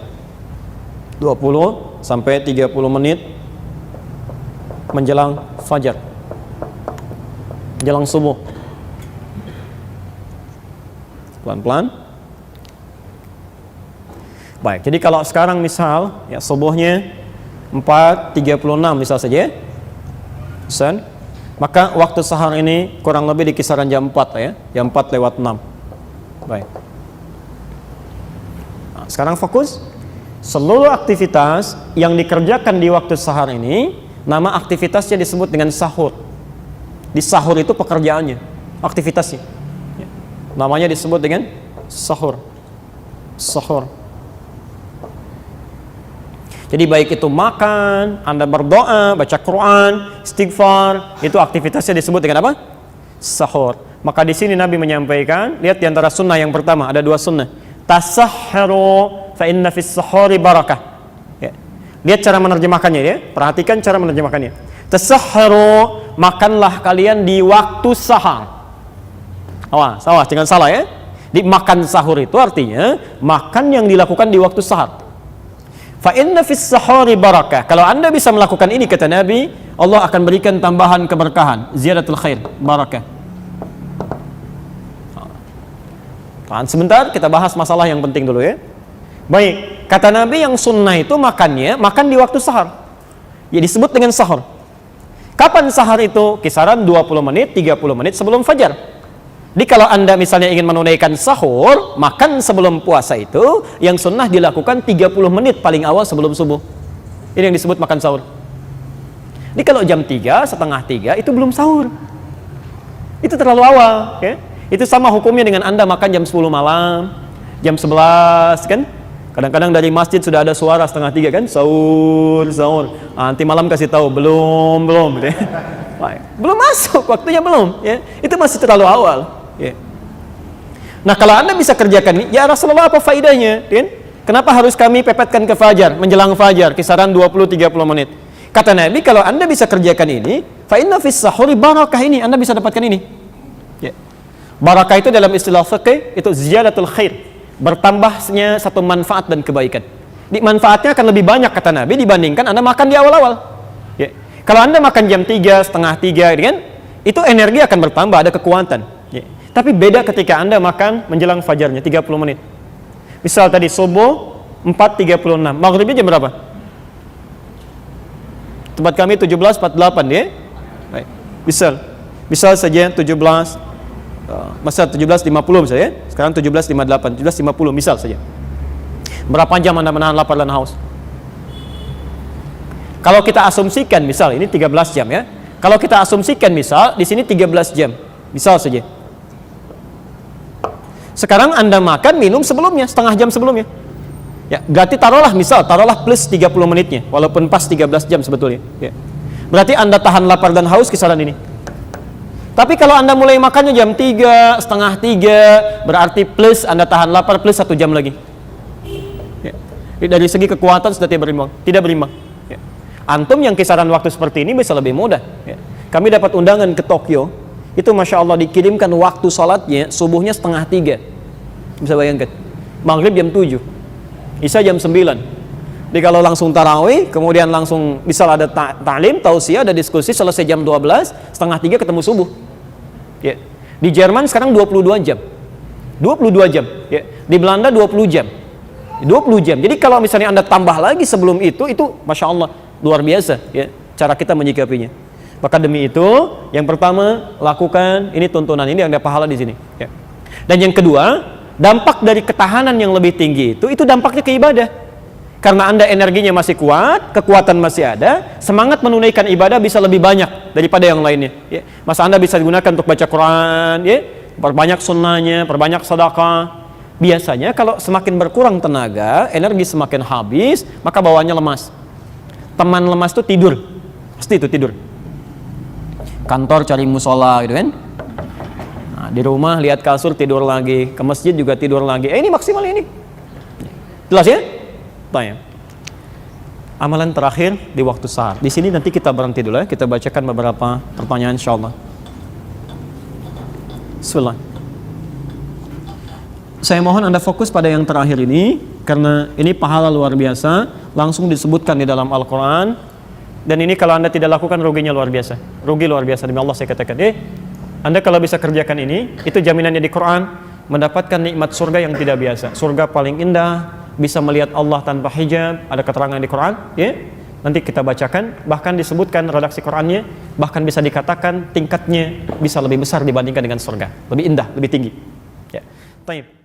20 sampai 30 menit menjelang fajar, menjelang subuh. Pelan-pelan. Baik, jadi kalau sekarang misal ya subuhnya 4.36 misal saja, maka waktu sahar ini kurang lebih di kisaran jam 4 ya, jam 4:06. Baik. Nah, sekarang fokus. Seluruh aktivitas yang dikerjakan di waktu sahar ini, nama aktivitasnya disebut dengan sahur. Di sahur itu pekerjaannya, aktivitasnya. Ya. Namanya disebut dengan sahur. Sahur. Jadi baik itu makan, Anda berdoa, baca Quran, istighfar, itu aktivitasnya disebut dengan apa? Sahur. Maka di sini Nabi menyampaikan, lihat di antara sunnah yang pertama, ada dua sunnah. Tasahharu fa inna fis sahuri barakah. Ya. Lihat cara menerjemahkannya ya, perhatikan cara menerjemahkannya. Tasahharu, makanlah kalian di waktu sahar. Awas, jangan salah ya. Di makan sahur itu artinya makan yang dilakukan di waktu sahar. Fa inna fis sahuri barakah. Kalau Anda bisa melakukan ini, kata Nabi, Allah akan berikan tambahan keberkahan, ziyadatul khair, barakah. Tahan sebentar, kita bahas masalah yang penting dulu ya. Baik, kata Nabi yang sunnah itu makan di waktu sahar. Ya disebut dengan sahur. Kapan sahar itu? Kisaran 20 menit, 30 menit sebelum fajar. Jadi kalau Anda misalnya ingin menunaikan sahur, makan sebelum puasa itu, yang sunnah dilakukan 30 menit paling awal sebelum subuh. Ini yang disebut makan sahur. Jadi kalau jam 3, setengah 3 itu belum sahur. Itu terlalu awal ya. Itu sama hukumnya dengan Anda makan jam 10 malam, jam 11 kan. Kadang-kadang dari masjid sudah ada suara setengah 3 kan, sahur. Nanti malam kasih tahu belum gitu ya. Belum masuk, waktunya belum ya. Itu masih terlalu awal ya. Nah kalau Anda bisa kerjakan ini, ya Rasulullah apa faedahnya kan? Kenapa harus kami pepetkan ke fajar, menjelang fajar kisaran 20-30 menit? Kata Nabi, kalau Anda bisa kerjakan ini, fa inna fis sahuri barakah, ini Anda bisa dapatkan ini ya. Barakah itu dalam istilah fikih itu ziyadatul khair, bertambahnya satu manfaat dan kebaikan. Di manfaatnya akan lebih banyak kata Nabi dibandingkan Anda makan di awal-awal ya. Kalau Anda makan jam 3, setengah 3 kan, itu energi akan bertambah, ada kekuatan ya. Tapi beda ketika Anda makan menjelang fajarnya 30 menit. Misal tadi subuh 4.36, maghribnya jam berapa? Tempat kami 17.48 ya. Baik. Misal saja 17.50 misalnya ya. Sekarang 17.58, 17.50 misal saja. Berapa jam Anda menahan lapar dan haus? Kalau kita asumsikan misal ini 13 jam ya. Kalau kita asumsikan misal di sini 13 jam. Misal saja. Sekarang Anda makan minum sebelumnya, setengah jam sebelumnya. Ya, berarti taruhlah plus 30 menitnya, walaupun pas 13 jam sebetulnya. Ya. Berarti Anda tahan lapar dan haus kisaran ini. Tapi kalau Anda mulai makannya jam 3, setengah 3, berarti plus Anda tahan lapar plus 1 jam lagi. Ya. Dari segi kekuatan sudah tidak berimbang. Ya. Antum yang kisaran waktu seperti ini bisa lebih mudah. Ya. Kami dapat undangan ke Tokyo, itu Masya Allah dikirimkan waktu sholatnya, subuhnya setengah 3. Bisa bayangkan. Maghrib jam 7. Isya jam 9. Jadi kalau langsung tarawih, kemudian langsung misal ada ta'lim, tausiah, ada diskusi, selesai jam 12, setengah 3 ketemu subuh. Ya. Di Jerman sekarang 22 jam. 22 jam. Ya. Di Belanda 20 jam. 20 jam. Jadi kalau misalnya Anda tambah lagi sebelum itu Masya Allah, luar biasa ya, cara kita menyikapinya. Maka demi itu, yang pertama, lakukan, ini tuntunan, ini ada pahala di sini. Ya. Dan yang kedua, dampak dari ketahanan yang lebih tinggi itu dampaknya ke ibadah. Karena Anda energinya masih kuat, kekuatan masih ada, semangat menunaikan ibadah bisa lebih banyak daripada yang lainnya. Ya. Masa Anda bisa digunakan untuk baca Quran, ya, perbanyak sunnahnya, perbanyak sedekah. Biasanya kalau semakin berkurang tenaga, energi semakin habis, maka bawaannya lemas. Teman lemas itu tidur, pasti itu tidur. Kantor cari musola gitu kan. Nah, di rumah lihat kasur tidur lagi, ke masjid juga tidur lagi. Ini maksimal ini. Jelas ya? Tanya. Amalan terakhir di waktu sahar. Di sini nanti kita berhenti dulu ya. Kita bacakan beberapa pertanyaan insyaallah. Bismillah. Saya mohon Anda fokus pada yang terakhir ini. karena ini pahala luar biasa, langsung disebutkan di dalam Al-Quran. Dan ini kalau Anda tidak lakukan, ruginya luar biasa, rugi luar biasa. Demi Allah saya katakan, Anda kalau bisa kerjakan ini, itu jaminannya di Quran, mendapatkan nikmat surga yang tidak biasa. Surga paling indah, bisa melihat Allah tanpa hijab, ada keterangan di Quran, ya. Nanti kita bacakan, bahkan disebutkan redaksi Qurannya, bahkan bisa dikatakan tingkatnya bisa lebih besar dibandingkan dengan surga, lebih indah, lebih tinggi. Ya. Baik.